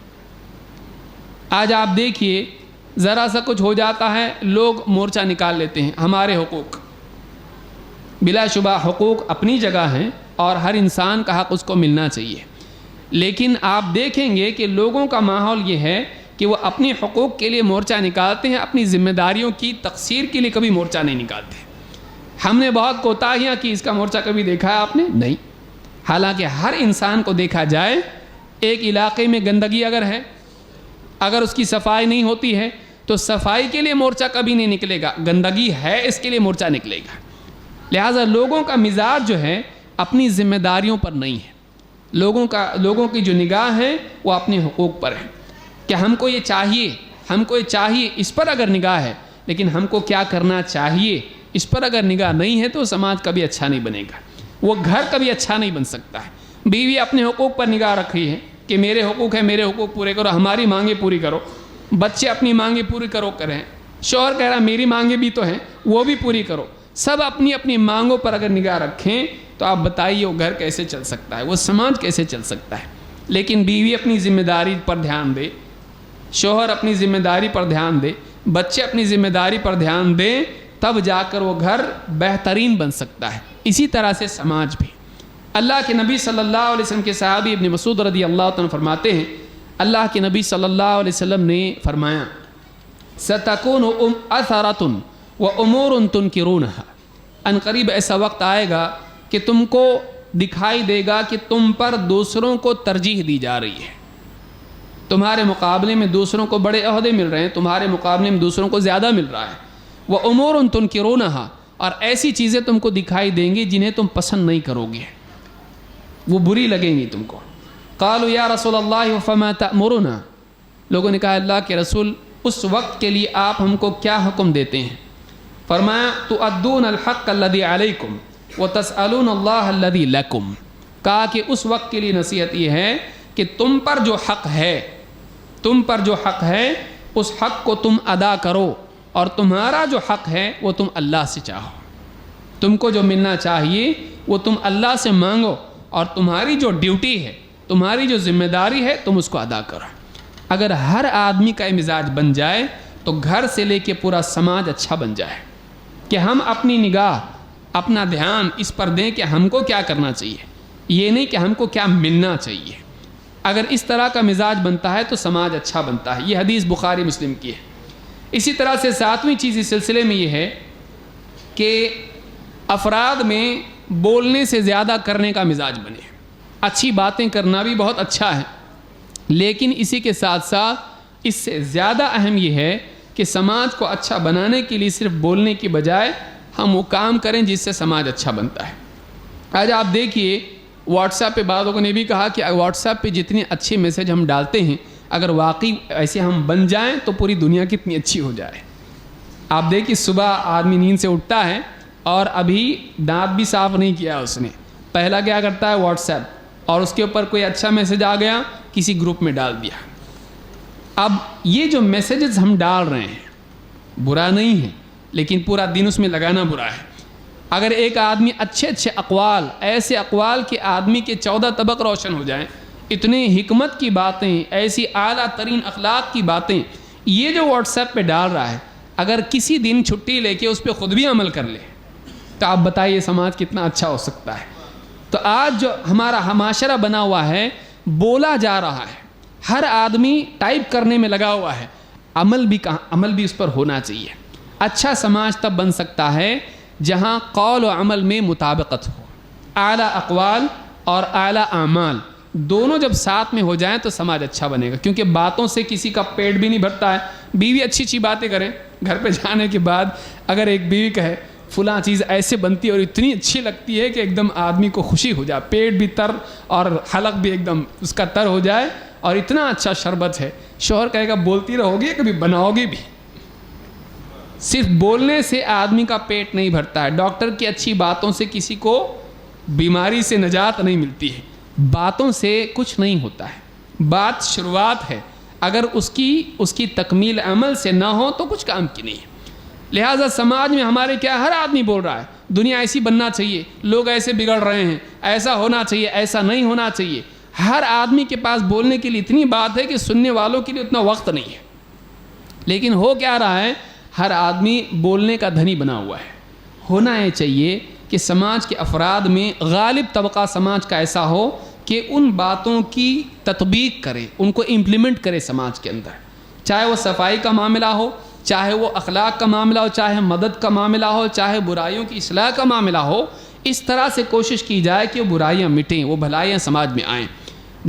آج آپ دیکھیے ذرا سا کچھ ہو جاتا ہے لوگ مورچہ نکال لیتے ہیں، ہمارے حقوق، بلا شبہ حقوق اپنی جگہ ہیں اور ہر انسان کا حق اس کو ملنا چاہیے، لیکن آپ دیکھیں گے کہ لوگوں کا ماحول یہ ہے کہ وہ اپنے حقوق کے لیے مورچہ نکالتے ہیں، اپنی ذمہ داریوں کی تقصیر کے لیے کبھی مورچہ نہیں نکالتے۔ ہم نے بہت کوتاہیاں کی، اس کا مورچہ کبھی دیکھا ہے آپ نے؟ نہیں۔ حالانکہ ہر انسان کو دیکھا جائے، ایک علاقے میں گندگی اگر ہے، اگر اس کی صفائی نہیں ہوتی ہے تو صفائی کے لیے مورچہ کبھی نہیں نکلے گا، گندگی ہے اس کے لیے مورچہ نکلے گا۔ لہٰذا لوگوں کا مزاج جو ہے اپنی ذمہ داریوں پر نہیں ہے، لوگوں کی جو نگاہ ہے وہ اپنے حقوق پر ہے، کہ ہم کو یہ چاہیے، اس پر اگر نگاہ ہے، لیکن ہم کو کیا کرنا چاہیے اس پر اگر نگاہ نہیں ہے تو سماج کبھی اچھا نہیں بنے گا، وہ گھر کبھی اچھا نہیں بن سکتا ہے۔ بیوی اپنے حقوق پر نگاہ رکھی ہے کہ میرے حقوق ہیں، میرے حقوق پورے کرو، ہماری مانگیں پوری کرو، بچے اپنی مانگیں پوری کریں، شوہر کہہ رہا میری مانگیں بھی تو ہیں وہ بھی پوری کرو، سب اپنی اپنی مانگوں پر اگر نگاہ رکھیں تو آپ بتائیے وہ گھر کیسے چل سکتا ہے، وہ سماج کیسے چل سکتا ہے؟ لیکن بیوی اپنی ذمہ داری پر دھیان دے، شوہر اپنی ذمہ داری پر دھیان دے، بچے اپنی ذمہ داری پر دھیان دیں، تب جا کر وہ گھر بہترین بن سکتا ہے۔ اسی طرح سے سماج بھی۔ اللہ کے نبی صلی اللہ علیہ وسلم کے صحابی ابن مسعود رضی اللہ عنہ فرماتے ہیں، اللہ کے نبی صلی اللہ علیہ وسلم نے فرمایا ستکون اثرۃ وامور تنکرونها، ان قریب ایسا وقت آئے گا کہ تم کو دکھائی دے گا کہ تم پر دوسروں کو ترجیح دی جا رہی ہے، تمہارے مقابلے میں دوسروں کو بڑے عہدے مل رہے ہیں، تمہارے مقابلے میں دوسروں کو زیادہ مل رہا ہے، وامور تنکرونها، اور ایسی چیزیں تم کو دکھائی دیں گی جنہیں تم پسند نہیں کرو گے، وہ بری لگیں گی تم کو۔ قالوا یا رسول اللہ فما تأمرنا، لوگوں نے کہا اللہ کے رسول اس وقت کے لیے آپ ہم کو کیا حکم دیتے ہیں؟ فرمایا تؤدون الحق الذی علیکم وتسألون اللہ الذی لکم، کہا کہ اس وقت کے لیے نصیحت یہ ہے کہ تم پر جو حق ہے اس حق کو تم ادا کرو، اور تمہارا جو حق ہے وہ تم اللہ سے چاہو، تم کو جو ملنا چاہیے وہ تم اللہ سے مانگو، اور تمہاری جو ڈیوٹی ہے، تمہاری جو ذمہ داری ہے تم اس کو ادا کرو۔ اگر ہر آدمی کا مزاج بن جائے تو گھر سے لے کے پورا سماج اچھا بن جائے، کہ ہم اپنی نگاہ اپنا دھیان اس پر دیں کہ ہم کو کیا کرنا چاہیے، یہ نہیں کہ ہم کو کیا ملنا چاہیے۔ اگر اس طرح کا مزاج بنتا ہے تو سماج اچھا بنتا ہے۔ یہ حدیث بخاری مسلم کی ہے۔ اسی طرح سے ساتویں چیز اس سلسلے میں یہ ہے کہ افراد میں بولنے سے زیادہ کرنے کا مزاج بنے۔ اچھی باتیں کرنا بھی بہت اچھا ہے، لیکن اسی کے ساتھ ساتھ اس سے زیادہ اہم یہ ہے کہ سماج کو اچھا بنانے کے لیے صرف بولنے کی بجائے ہم وہ کام کریں جس سے سماج اچھا بنتا ہے۔ آج آپ دیکھیے واٹس ایپ پہ بعض لوگوں نے بھی کہا کہ واٹس ایپ پہ جتنے اچھے میسج ہم ڈالتے ہیں اگر واقعی ایسے ہم بن جائیں تو پوری دنیا کتنی اچھی ہو جائے۔ آپ دیکھیے صبح آدمی نیند سے اٹھتا ہے اور ابھی دانت بھی صاف نہیں کیا اس نے، پہلا کیا کرتا ہے واٹس ایپ، اور اس کے اوپر کوئی اچھا میسج آ گیا کسی گروپ میں ڈال دیا۔ اب یہ جو میسیجز ہم ڈال رہے ہیں برا نہیں ہے، لیکن پورا دن اس میں لگانا برا ہے۔ اگر ایک آدمی اچھے اقوال، ایسے اقوال کہ آدمی کے 14 طبق روشن ہو جائیں، اتنے حکمت کی باتیں، ایسی اعلیٰ ترین اخلاق کی باتیں یہ جو واٹس ایپ پہ ڈال رہا ہے، اگر کسی دن چھٹی لے کے اس پہ خود بھی عمل کر لے تو آپ بتائیے سماج کتنا اچھا ہو سکتا ہے۔ تو آج جو ہمارا معاشرہ بنا ہوا ہے، بولا جا رہا ہے، ہر آدمی ٹائپ کرنے میں لگا ہوا ہے، عمل بھی اس پر ہونا چاہیے۔ اچھا سماج تب بن سکتا ہے جہاں قول و عمل میں مطابقت ہو، اعلیٰ اقوال اور اعلیٰ اعمال دونوں جب ساتھ میں ہو جائیں تو سماج اچھا بنے گا، کیونکہ باتوں سے کسی کا پیٹ بھی نہیں بھرتا ہے۔ بیوی اچھی باتیں کرے، گھر پہ جانے کے بعد اگر ایک بیوی کہے فلاں چیز ایسے بنتی ہے اور اتنی اچھی لگتی ہے کہ ایک دم آدمی کو خوشی ہو جائے، پیٹ بھی تر اور حلق بھی ایک دم اس کا تر ہو جائے، اور اتنا اچھا شربت ہے، شوہر کہے گا بولتی رہو گی کبھی بناؤ گی بھی۔ صرف بولنے سے آدمی کا پیٹ نہیں بھرتا ہے، ڈاکٹر کی اچھی باتوں سے کسی کو بیماری سے نجات نہیں ملتی ہے، باتوں سے کچھ نہیں ہوتا ہے، بات شروعات ہے، اگر اس کی تکمیل عمل سے نہ ہو تو کچھ کام کی نہیں ہے۔ لہٰذا سماج میں ہمارے کیا ہر آدمی بول رہا ہے دنیا ایسی بننا چاہیے، لوگ ایسے بگڑ رہے ہیں، ایسا ہونا چاہیے، ایسا نہیں ہونا چاہیے۔ ہر آدمی کے پاس بولنے کے لیے اتنی بات ہے کہ سننے والوں کے لیے اتنا وقت نہیں ہے، لیکن ہو کیا رہا ہے، ہر آدمی بولنے کا دھنی بنا ہوا ہے۔ ہونا یہ چاہیے کہ سماج کے افراد میں غالب طبقہ سماج کا ایسا ہو کہ ان باتوں کی تطبیق کرے، ان کو امپلیمنٹ کرے سماج کے اندر، چاہے وہ صفائی کا معاملہ ہو، چاہے وہ اخلاق کا معاملہ ہو، چاہے مدد کا معاملہ ہو، چاہے برائیوں کی اصلاح کا معاملہ ہو۔ اس طرح سے کوشش کی جائے کہ وہ برائیاں مٹیں، وہ بھلائیاں سماج میں آئیں،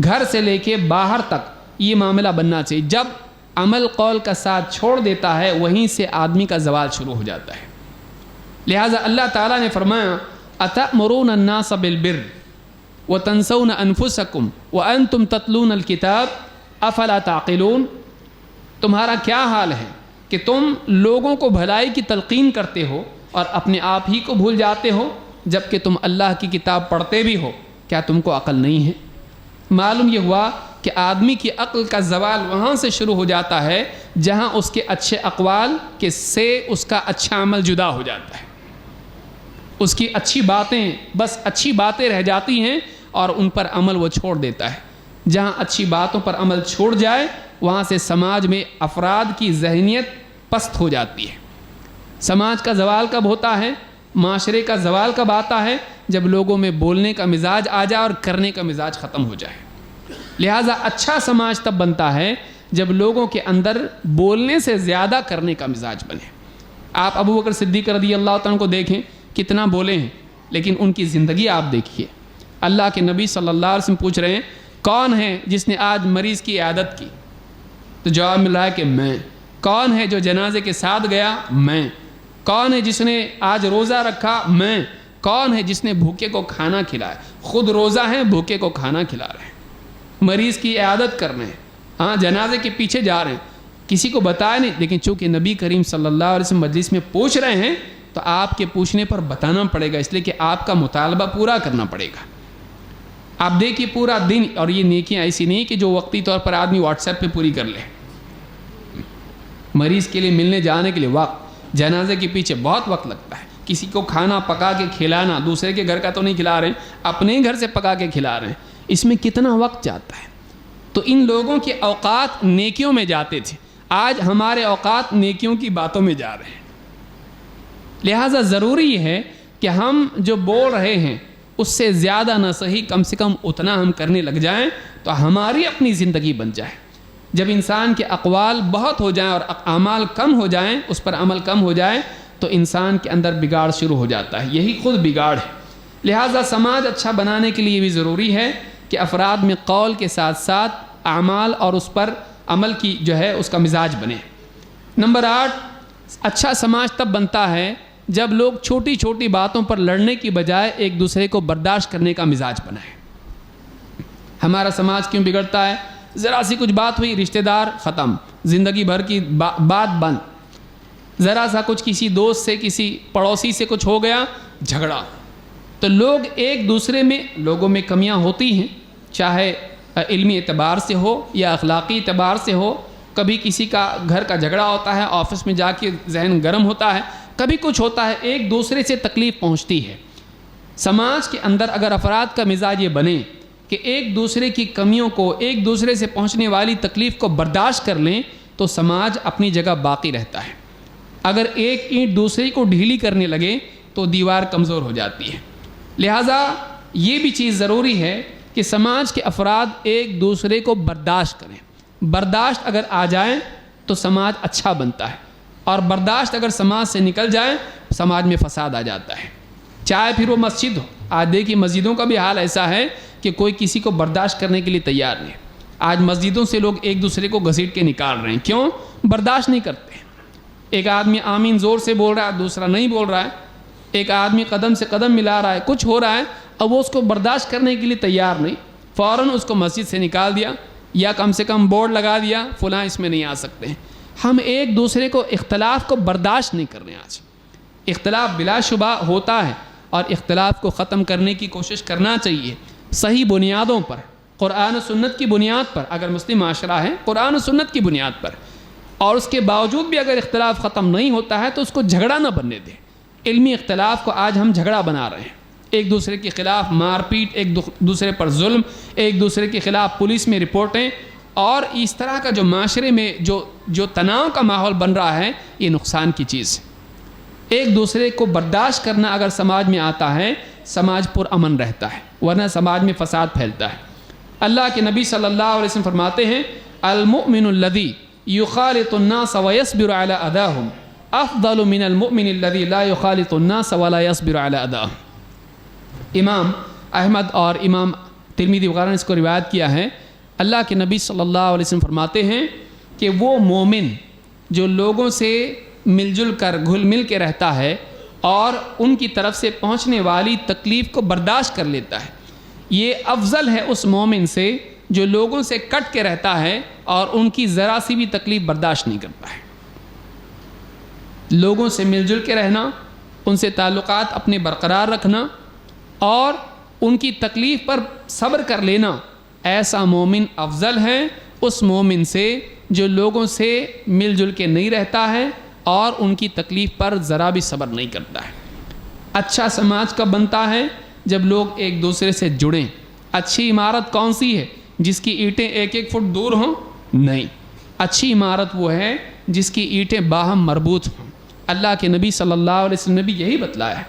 گھر سے لے کے باہر تک یہ معاملہ بننا چاہیے۔ جب عمل قول کا ساتھ چھوڑ دیتا ہے وہیں سے آدمی کا زوال شروع ہو جاتا ہے۔ لہٰذا اللہ تعالیٰ نے فرمایا أَتَأْمُرُونَ النَّاسَ بِالْبِرِّ وَتَنْسَوْنَ أَنفُسَكُمْ وَأَنْتُمْ تَتْلُونَ الْكِتَابَ أَفَلَا تَعْقِلُونَ، تمہارا کیا حال ہے کہ تم لوگوں کو بھلائی کی تلقین کرتے ہو اور اپنے آپ ہی کو بھول جاتے ہو، جبکہ تم اللہ کی کتاب پڑھتے بھی ہو، کیا تم کو عقل نہیں ہے؟ معلوم یہ ہوا کہ آدمی کی عقل کا زوال وہاں سے شروع ہو جاتا ہے جہاں اس کے اچھے اقوال کے سے اس کا اچھا عمل جدا ہو جاتا ہے، اس کی اچھی باتیں بس اچھی باتیں رہ جاتی ہیں اور ان پر عمل وہ چھوڑ دیتا ہے۔ جہاں اچھی باتوں پر عمل چھوڑ جائے وہاں سے سماج میں افراد کی ذہنیت پست ہو جاتی ہے۔ سماج کا زوال کب ہوتا ہے، معاشرے کا زوال کب آتا ہے، جب لوگوں میں بولنے کا مزاج آ جائے اور کرنے کا مزاج ختم ہو جائے۔ لہٰذا اچھا سماج تب بنتا ہے جب لوگوں کے اندر بولنے سے زیادہ کرنے کا مزاج بنے۔ آپ ابو بکر صدیق رضی اللہ تعالیٰ کو دیکھیں، کتنا بولے ہیں، لیکن ان کی زندگی آپ دیکھیے۔ اللہ کے نبی صلی اللہ علیہ وسلم پوچھ رہے ہیں کون ہے جس نے آج مریض کی عیادت کی؟ تو جواب مل رہا ہے کہ میں۔ کون ہے جو جنازے کے ساتھ گیا؟ میں۔ کون ہے جس نے آج روزہ رکھا؟ میں۔ کون ہے جس نے بھوکے کو کھانا کھلایا؟ خود روزہ ہیں، بھوکے کو کھانا کھلا رہے ہیں، مریض کی عیادت کر رہے ہیں، ہاں جنازے کے پیچھے جا رہے ہیں، کسی کو بتایا نہیں، لیکن چونکہ نبی کریم صلی اللہ علیہ وسلم مجلس میں پوچھ رہے ہیں تو آپ کے پوچھنے پر بتانا پڑے گا، اس لیے کہ آپ کا مطالبہ پورا کرنا پڑے گا۔ آپ دیکھیے پورا دن، اور یہ نیکیاں ایسی نہیں کہ جو وقتی طور پر آدمی واٹس ایپ پہ پوری کر لے۔ مریض کے لیے ملنے جانے کے لیے وقت، جنازے کے پیچھے بہت وقت لگتا ہے، کسی کو کھانا پکا کے کھلانا، دوسرے کے گھر کا تو نہیں کھلا رہے ہیں، اپنے ہی گھر سے پکا کے کھلا رہے ہیں، اس میں کتنا وقت جاتا ہے۔ تو ان لوگوں کے اوقات نیکیوں میں جاتے تھے، آج ہمارے اوقات نیکیوں کی باتوں میں جا رہے ہیں۔ لہٰذا ضروری ہے کہ ہم جو بول رہے ہیں اس سے زیادہ نہ صحیح، کم سے کم اتنا ہم کرنے لگ جائیں تو ہماری اپنی زندگی بن جائے۔ جب انسان کے اقوال بہت ہو جائیں اور اعمال کم ہو جائیں، اس پر عمل کم ہو جائے، تو انسان کے اندر بگاڑ شروع ہو جاتا ہے، یہی خود بگاڑ ہے۔ لہٰذا سماج اچھا بنانے کے لیے بھی ضروری ہے کہ افراد میں قول کے ساتھ ساتھ اعمال اور اس پر عمل کی جو ہے اس کا مزاج بنے۔ نمبر 8، اچھا سماج تب بنتا ہے جب لوگ چھوٹی چھوٹی باتوں پر لڑنے کی بجائے ایک دوسرے کو برداشت کرنے کا مزاج بنائے۔ ہمارا سماج کیوں بگڑتا ہے؟ ذرا سی کچھ بات ہوئی، رشتہ دار ختم، زندگی بھر کی بات بند، ذرا سا کچھ کسی دوست سے، کسی پڑوسی سے کچھ ہو گیا، جھگڑا۔ تو لوگ ایک دوسرے میں، لوگوں میں کمیاں ہوتی ہیں، چاہے علمی اعتبار سے ہو یا اخلاقی اعتبار سے ہو۔ کبھی کسی کا گھر کا جھگڑا ہوتا ہے، آفس میں جا کے ذہن گرم ہوتا ہے، کبھی کچھ ہوتا ہے، ایک دوسرے سے تکلیف پہنچتی ہے۔ سماج کے اندر اگر افراد کا مزاج یہ بنے کہ ایک دوسرے کی کمیوں کو، ایک دوسرے سے پہنچنے والی تکلیف کو برداشت کر لیں، تو سماج اپنی جگہ باقی رہتا ہے۔ اگر ایک اینٹ دوسرے کو ڈھیلی کرنے لگے تو دیوار کمزور ہو جاتی ہے۔ لہٰذا یہ بھی چیز ضروری ہے کہ سماج کے افراد ایک دوسرے کو برداشت کریں۔ برداشت اگر آ جائے تو سماج اچھا بنتا ہے، اور برداشت اگر سماج سے نکل جائے سماج میں فساد آ جاتا ہے، چاہے پھر وہ مسجد ہو۔ آج دیکھیے مسجدوں کا بھی حال ایسا ہے کہ کوئی کسی کو برداشت کرنے کے لیے تیار نہیں۔ آج مسجدوں سے لوگ ایک دوسرے کو گھسیٹ کے نکال رہے ہیں، کیوں؟ برداشت نہیں کرتے۔ ایک آدمی آمین زور سے بول رہا ہے، دوسرا نہیں بول رہا ہے، ایک آدمی قدم سے قدم ملا رہا ہے، کچھ ہو رہا ہے، اب وہ اس کو برداشت کرنے کے لیے تیار نہیں، فوراً اس کو مسجد سے نکال دیا، یا کم سے کم بورڈ لگا دیا فلاں اس میں نہیں آ سکتے ہیں۔ ہم ایک دوسرے کو، اختلاف کو برداشت نہیں کر رہے ہیں۔ آج اختلاف بلا شبہ ہوتا ہے، اور اختلاف کو ختم کرنے کی کوشش کرنا چاہیے صحیح بنیادوں پر، قرآن و سنت کی بنیاد پر۔ اگر مسلم معاشرہ ہے قرآن و سنت کی بنیاد پر، اور اس کے باوجود بھی اگر اختلاف ختم نہیں ہوتا ہے تو اس کو جھگڑا نہ بننے دیں۔ علمی اختلاف کو آج ہم جھگڑا بنا رہے ہیں، ایک دوسرے کے خلاف مار پیٹ، ایک دوسرے پر ظلم، ایک دوسرے کے خلاف پولیس میں رپورٹیں، اور اس طرح کا جو معاشرے میں جو تناؤ کا ماحول بن رہا ہے، یہ نقصان کی چیز ہے۔ ایک دوسرے کو برداشت کرنا اگر سماج میں آتا ہے، سماج پر امن رہتا ہے، ورنہ سماج میں فساد پھیلتا ہے۔ اللہ کے نبی صلی اللہ علیہ وسلم فرماتے ہیں المؤمن الذی یخالط الناس ویصبر علی اذاہم افضل من المؤمن الذی لا یخالط الناس ولا یصبر علی اذاہم۔ امام احمد اور امام ترمذی وغیرہ نے اس کو روایت کیا ہے۔ اللہ کے نبی صلی اللہ علیہ وسلم فرماتے ہیں کہ وہ مومن جو لوگوں سے مل جل کر گھل مل کے رہتا ہے اور ان کی طرف سے پہنچنے والی تکلیف کو برداشت کر لیتا ہے، یہ افضل ہے اس مومن سے جو لوگوں سے کٹ کے رہتا ہے اور ان کی ذرا سی بھی تکلیف برداشت نہیں کرتا ہے۔ لوگوں سے مل جل کے رہنا، ان سے تعلقات اپنے برقرار رکھنا اور ان کی تکلیف پر صبر کر لینا، ایسا مومن افضل ہے اس مومن سے جو لوگوں سے مل جل کے نہیں رہتا ہے اور ان کی تکلیف پر ذرا بھی صبر نہیں کرتا ہے۔ اچھا سماج کب بنتا ہے؟ جب لوگ ایک دوسرے سے جڑیں۔ اچھی عمارت کون سی ہے؟ جس کی اینٹیں ایک ایک فٹ دور ہوں؟ نہیں، اچھی عمارت وہ ہے جس کی اینٹیں باہم مربوط ہوں۔ اللہ کے نبی صلی اللہ علیہ وسلم نے بھی یہی بتلایا ہے۔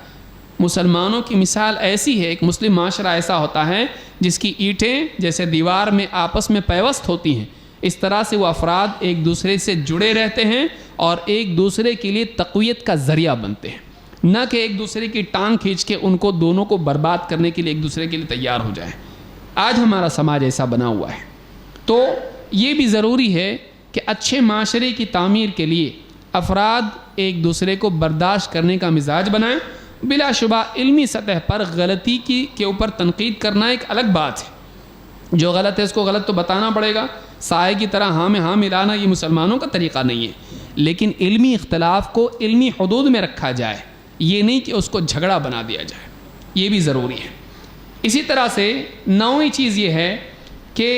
مسلمانوں کی مثال ایسی ہے، ایک مسلم معاشرہ ایسا ہوتا ہے جس کی اینٹیں جیسے دیوار میں آپس میں پیوست ہوتی ہیں، اس طرح سے وہ افراد ایک دوسرے سے جڑے رہتے ہیں اور ایک دوسرے کے لیے تقویت کا ذریعہ بنتے ہیں، نہ کہ ایک دوسرے کی ٹانگ کھینچ کے ان کو دونوں کو برباد کرنے کے لیے ایک دوسرے کے لیے تیار ہو جائیں۔ آج ہمارا سماج ایسا بنا ہوا ہے، تو یہ بھی ضروری ہے کہ اچھے معاشرے کی تعمیر کے لیے افراد ایک دوسرے کو برداشت کرنے کا مزاج بنائیں۔ بلا شبہ علمی سطح پر غلطی کے اوپر تنقید کرنا ایک الگ بات ہے، جو غلط ہے اس کو غلط تو بتانا پڑے گا، سائے کی طرح ہاں میں ہاں ملانا یہ مسلمانوں کا طریقہ نہیں ہے، لیکن علمی اختلاف کو علمی حدود میں رکھا جائے، یہ نہیں کہ اس کو جھگڑا بنا دیا جائے، یہ بھی ضروری ہے۔ اسی طرح سے نویں چیز یہ ہے کہ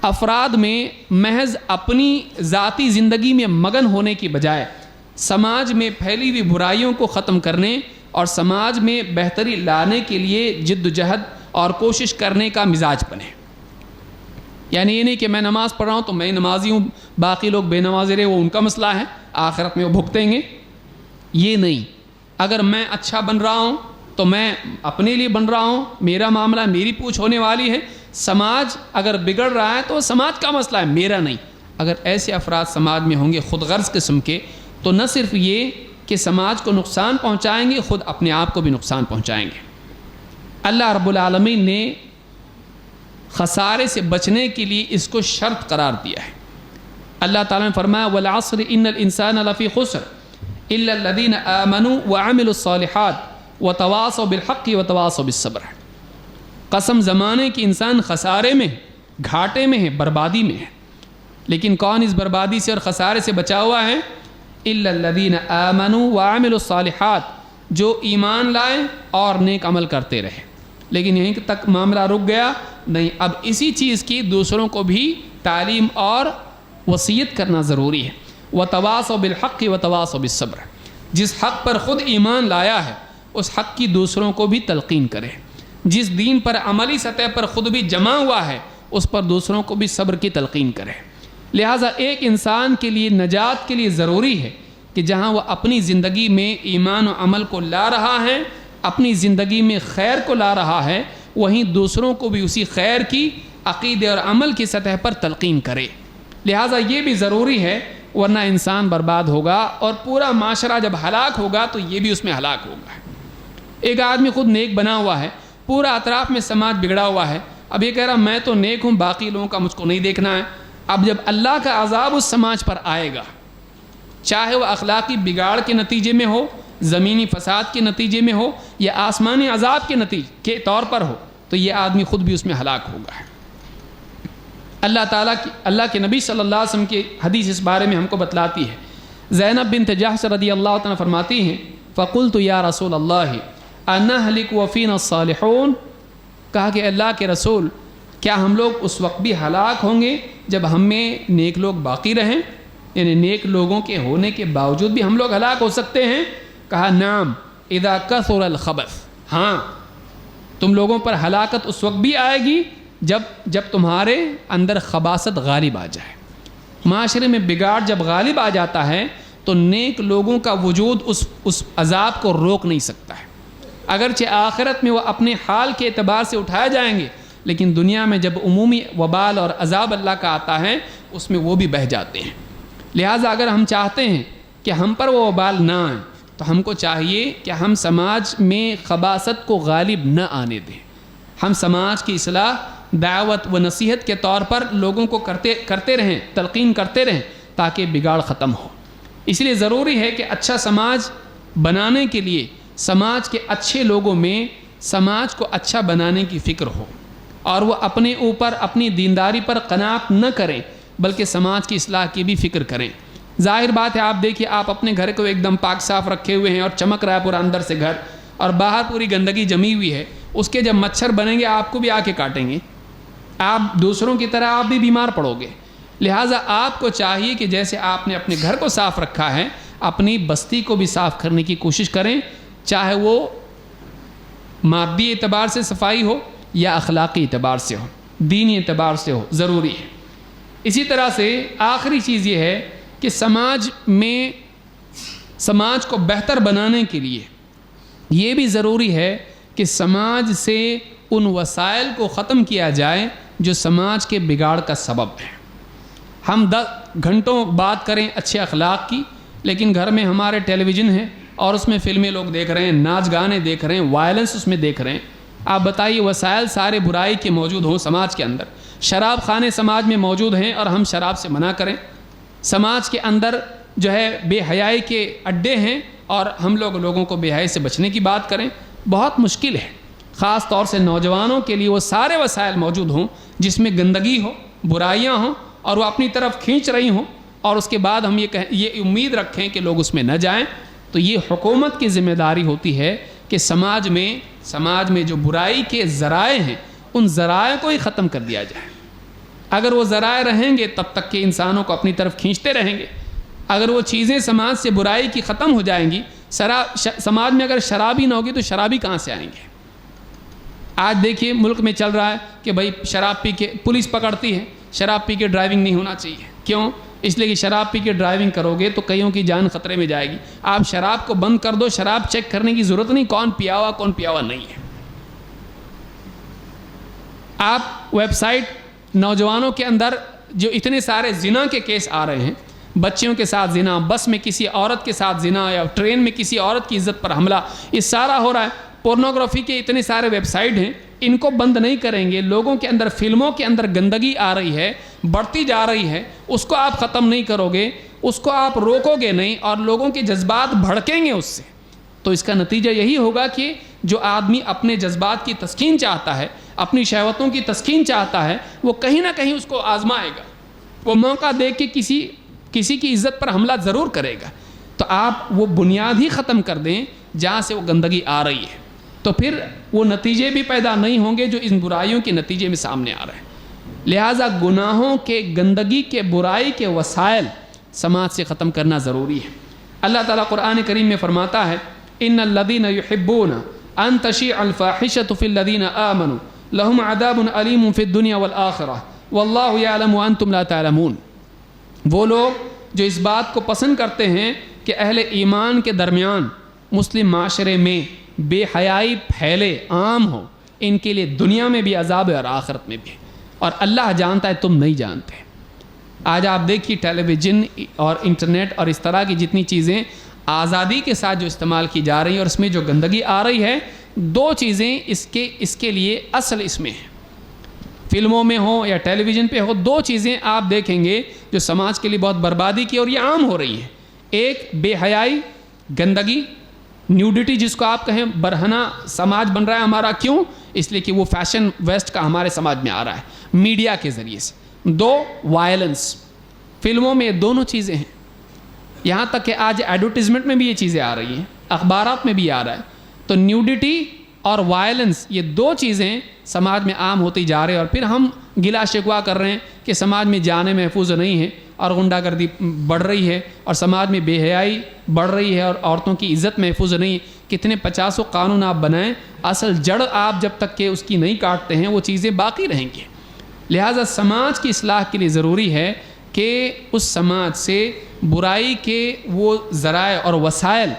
افراد میں محض اپنی ذاتی زندگی میں مگن ہونے کی بجائے سماج میں پھیلی ہوئی برائیوں کو ختم کرنے اور سماج میں بہتری لانے کے لیے جد و جہد اور کوشش کرنے کا مزاج بنے۔ یعنی یہ نہیں کہ میں نماز پڑھ رہا ہوں تو میں نمازی ہوں، باقی لوگ بے نمازی رہے وہ ان کا مسئلہ ہے، آخرت میں وہ بھگتیں گے، یہ نہیں۔ اگر میں اچھا بن رہا ہوں تو میں اپنے لیے بن رہا ہوں، میرا معاملہ میری پوچھ ہونے والی ہے، سماج اگر بگڑ رہا ہے تو سماج کا مسئلہ ہے، میرا نہیں۔ اگر ایسے افراد سماج میں ہوں گے خود غرض قسم کے، تو نہ صرف یہ کہ سماج کو نقصان پہنچائیں گے، خود اپنے آپ کو بھی نقصان پہنچائیں گے۔ اللہ رب العالمین نے خسارے سے بچنے کے لیے اس کو شرط قرار دیا ہے۔ اللہ تعالیٰ نے فرمایا والعصر ان الانسان لفی خسر الا الذین آمنوا وعملوا الصالحات وتواصوا بالحق وتواصوا بالصبر۔ قسم زمانے کی انسان خسارے میں ہے، گھاٹے میں ہے، بربادی میں ہے، لیکن کون اس بربادی سے اور خسارے سے بچا ہوا ہے؟ الا الذین آمنوا وعملوا الصالحات، جو ایمان لائے اور نیک عمل کرتے رہے۔ لیکن یہیں تک معاملہ رک گیا نہیں، اب اسی چیز کی دوسروں کو بھی تعلیم اور وصیت کرنا ضروری ہے۔ وتواصوا بالحق وتواصوا بالصبر، جس حق پر خود ایمان لایا ہے اس حق کی دوسروں کو بھی تلقین کرے، جس دین پر عملی سطح پر خود بھی جمع ہوا ہے اس پر دوسروں کو بھی صبر کی تلقین کرے۔ لہٰذا ایک انسان کے لیے نجات کے لیے ضروری ہے کہ جہاں وہ اپنی زندگی میں ایمان و عمل کو لا رہا ہے، اپنی زندگی میں خیر کو لا رہا ہے، وہیں دوسروں کو بھی اسی خیر کی عقیدے اور عمل کی سطح پر تلقین کرے۔ لہٰذا یہ بھی ضروری ہے، ورنہ انسان برباد ہوگا اور پورا معاشرہ جب ہلاک ہوگا تو یہ بھی اس میں ہلاک ہوگا۔ ایک آدمی خود نیک بنا ہوا ہے، پورا اطراف میں سماج بگڑا ہوا ہے، اب یہ کہہ رہا میں تو نیک ہوں، باقی لوگوں کا مجھ کو نہیں دیکھنا ہے۔ اب جب اللہ کا عذاب اس سماج پر آئے گا، چاہے وہ اخلاقی بگاڑ کے نتیجے میں ہو، زمینی فساد کے نتیجے میں ہو، یا آسمانی عذاب کے نتیجے کے طور پر ہو، تو یہ آدمی خود بھی اس میں ہلاک ہوگا۔ اللہ کے نبی صلی اللہ علیہ وسلم کی حدیث اس بارے میں ہم کو بتلاتی ہے۔ زینب بنت جحش رضی اللہ عنہ فرماتی ہیں فقلت یا رسول اللہ انہلک وفینا الصالحون، کہا کہ اللہ کے رسول کیا ہم لوگ اس وقت بھی ہلاک ہوں گے جب ہم میں نیک لوگ باقی رہیں، یعنی نیک لوگوں کے ہونے کے باوجود بھی ہم لوگ ہلاک ہو سکتے ہیں؟ کہا نعم اذا کثر الخبث، ہاں تم لوگوں پر ہلاکت اس وقت بھی آئے گی جب تمہارے اندر خباثت غالب آ جائے۔ معاشرے میں بگاڑ جب غالب آ جاتا ہے تو نیک لوگوں کا وجود اس عذاب کو روک نہیں سکتا ہے۔ اگرچہ آخرت میں وہ اپنے حال کے اعتبار سے اٹھائے جائیں گے، لیکن دنیا میں جب عمومی وبال اور عذاب اللہ کا آتا ہے اس میں وہ بھی بہہ جاتے ہیں۔ لہٰذا اگر ہم چاہتے ہیں کہ ہم پر وہ وبال نہ آئیں تو ہم کو چاہیے کہ ہم سماج میں خباثت کو غالب نہ آنے دیں۔ ہم سماج کی اصلاح، دعوت و نصیحت کے طور پر لوگوں کو کرتے رہیں، تلقین کرتے رہیں تاکہ بگاڑ ختم ہو۔ اس لیے ضروری ہے کہ اچھا سماج بنانے کے لیے سماج کے اچھے لوگوں میں سماج کو اچھا بنانے کی فکر ہو، اور وہ اپنے اوپر اپنی دینداری پر قناعت نہ کریں بلکہ سماج کی اصلاح کی بھی فکر کریں۔ ظاہر بات ہے، آپ دیکھیے آپ اپنے گھر کو ایک دم پاک صاف رکھے ہوئے ہیں اور چمک رہا ہے پورا اندر سے گھر، اور باہر پوری گندگی جمی ہوئی ہے، اس کے جب مچھر بنیں گے آپ کو بھی آ کے کاٹیں گے، آپ دوسروں کی طرح آپ بھی بیمار پڑو گے۔ لہٰذا آپ کو چاہیے کہ جیسے آپ نے اپنے گھر کو صاف رکھا ہے اپنی بستی کو بھی صاف کرنے کی کوشش کریں، چاہے وہ مادی اعتبار سے صفائی ہو یا اخلاقی اعتبار سے ہو، دینی اعتبار سے ہو، ضروری ہے۔ اسی طرح سے آخری چیز یہ ہے کہ سماج کو بہتر بنانے کے لیے یہ بھی ضروری ہے کہ سماج سے ان وسائل کو ختم کیا جائے جو سماج کے بگاڑ کا سبب ہے۔ ہم 10 گھنٹوں بات کریں اچھے اخلاق کی، لیکن گھر میں ہمارے ٹیلی ویژن ہے اور اس میں فلمیں لوگ دیکھ رہے ہیں، ناچ گانے دیکھ رہے ہیں، وائلنس اس میں دیکھ رہے ہیں۔ آپ بتائیے، وسائل سارے برائی کے موجود ہوں سماج کے اندر، شراب خانے سماج میں موجود ہیں اور ہم شراب سے منع کریں، سماج کے اندر جو ہے بے حیائی کے اڈے ہیں اور ہم لوگوں کو بے حیائی سے بچنے کی بات کریں، بہت مشکل ہے۔ خاص طور سے نوجوانوں کے لیے وہ سارے وسائل موجود ہوں جس میں گندگی ہو، برائیاں ہوں اور وہ اپنی طرف کھینچ رہی ہوں، اور اس کے بعد ہم یہ امید رکھیں کہ لوگ اس میں نہ جائیں، تو یہ حکومت کی ذمہ داری ہوتی ہے کہ سماج میں جو برائی کے ذرائع ہیں ان ذرائع کو ہی ختم کر دیا جائے۔ اگر وہ ذرائع رہیں گے تب تک کہ انسانوں کو اپنی طرف کھینچتے رہیں گے۔ اگر وہ چیزیں سماج سے برائی کی ختم ہو جائیں گی، سماج میں اگر شرابی نہ ہوگی تو شرابی کہاں سے آئیں گے؟ آج دیکھیے ملک میں چل رہا ہے کہ بھائی شراب پی کے پولیس پکڑتی ہے، شراب پی کے ڈرائیونگ نہیں ہونا چاہیے۔ کیوں؟ اس لیے کہ شراب پی کے ڈرائیونگ کرو گے تو کئیوں کی جان خطرے میں جائے گی۔ آپ شراب کو بند کر دو، شراب چیک کرنے کی ضرورت نہیں کون پیا ہوا نہیں ہے۔ آپ ویب سائٹ نوجوانوں کے اندر جو اتنے سارے زنا کے کیس آ رہے ہیں، بچیوں کے ساتھ زنا، بس میں کسی عورت کے ساتھ زنا، یا ٹرین میں کسی عورت کی عزت پر حملہ، یہ سارا ہو رہا ہے۔ پورنوگرافی کے اتنے سارے ویب سائٹ ہیں، ان کو بند نہیں کریں گے، لوگوں کے اندر، فلموں کے اندر گندگی آ رہی ہے، بڑھتی جا رہی ہے، اس کو آپ ختم نہیں کرو گے، اس کو آپ روکو گے نہیں اور لوگوں کے جذبات بھڑکیں گے اس سے، تو اس کا نتیجہ یہی ہوگا کہ جو آدمی اپنے جذبات کی تسکین چاہتا ہے، اپنی شہوتوں کی تسکین چاہتا ہے، وہ کہیں نہ کہیں اس کو آزمائے گا، وہ موقع دیکھ کے کسی کی عزت پر حملہ ضرور کرے گا۔ تو آپ وہ بنیاد ہی ختم کر دیں جہاں سے وہ گندگی آ رہی ہے، تو پھر وہ نتیجے بھی پیدا نہیں ہوں گے جو ان برائیوں کے نتیجے میں سامنے آ رہے ہیں۔ لہٰذا گناہوں کے، گندگی کے، برائی کے وسائل سماج سے ختم کرنا ضروری ہے۔ اللہ تعالیٰ قرآن کریم میں فرماتا ہے ان الذین یحبون ان تشیع الفاحشۃ فی الذین آمنوا لہم عذاب علیم فی الدنیا والآخرہ واللہ یعلم وانتم لا تعلمون۔ وہ لوگ جو اس بات کو پسند کرتے ہیں کہ اہل ایمان کے درمیان مسلم معاشرے میں بے حیائی پھیلے، عام ہو، ان کے لیے دنیا میں بھی عذاب ہے اور آخرت میں بھی، اور اللہ جانتا ہے تم نہیں جانتے۔ آج آپ دیکھیے ٹیلی ویژن اور انٹرنیٹ اور اس طرح کی جتنی چیزیں آزادی کے ساتھ جو استعمال کی جا رہی ہیں اور اس میں جو گندگی آ رہی ہے، 2 چیزیں اس کے لیے اصل اس میں ہیں، فلموں میں ہو یا ٹیلی ویژن پہ ہو، 2 چیزیں آپ دیکھیں گے جو سماج کے لیے بہت بربادی کی اور یہ عام ہو رہی ہیں۔ ایک بے حیائی، گندگی، نیوڈیٹی جس کو آپ کہیں، برہنہ سماج بن رہا ہے ہمارا۔ کیوں؟ اس لیے کہ وہ فیشن ویسٹ کا ہمارے سماج میں آ رہا ہے میڈیا کے ذریعے سے۔ 2 وائلنس، فلموں میں یہ دونوں چیزیں ہیں، یہاں تک کہ آج ایڈورٹیزمنٹ میں بھی یہ چیزیں آ رہی ہیں، اخبارات میں بھی آ رہا ہے۔ تو نیوڈیٹی اور وائلنس، یہ 2 چیزیں سماج میں عام ہوتی جا رہے ہیں، اور پھر ہم گلا شکوہ کر رہے ہیں کہ سماج میں جانیں محفوظ نہیں ہیں اور غنڈہ گردی بڑھ رہی ہے اور سماج میں بے حیائی بڑھ رہی ہے اور عورتوں کی عزت محفوظ نہیں ہے۔ کتنے 50 قانون آپ بنائیں، اصل جڑ آپ جب تک کہ اس کی نہیں کاٹتے ہیں وہ چیزیں باقی رہیں گی۔ لہٰذا سماج کی اصلاح کے لیے ضروری ہے کہ اس سماج سے برائی کے وہ ذرائع اور وسائل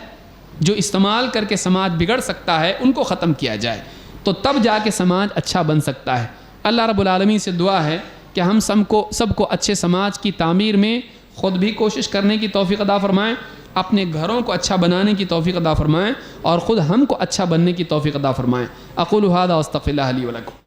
جو استعمال کر کے سماج بگڑ سکتا ہے ان کو ختم کیا جائے، تو تب جا کے سماج اچھا بن سکتا ہے۔ اللہ رب العالمین سے دعا ہے کہ ہم سب کو اچھے سماج کی تعمیر میں خود بھی کوشش کرنے کی توفیق عطا فرمائیں، اپنے گھروں کو اچھا بنانے کی توفیق عطا فرمائیں، اور خود ہم کو اچھا بننے کی توفیق عطا فرمائیں۔ اقول ھذا واستغفر اللہ لی ولکم۔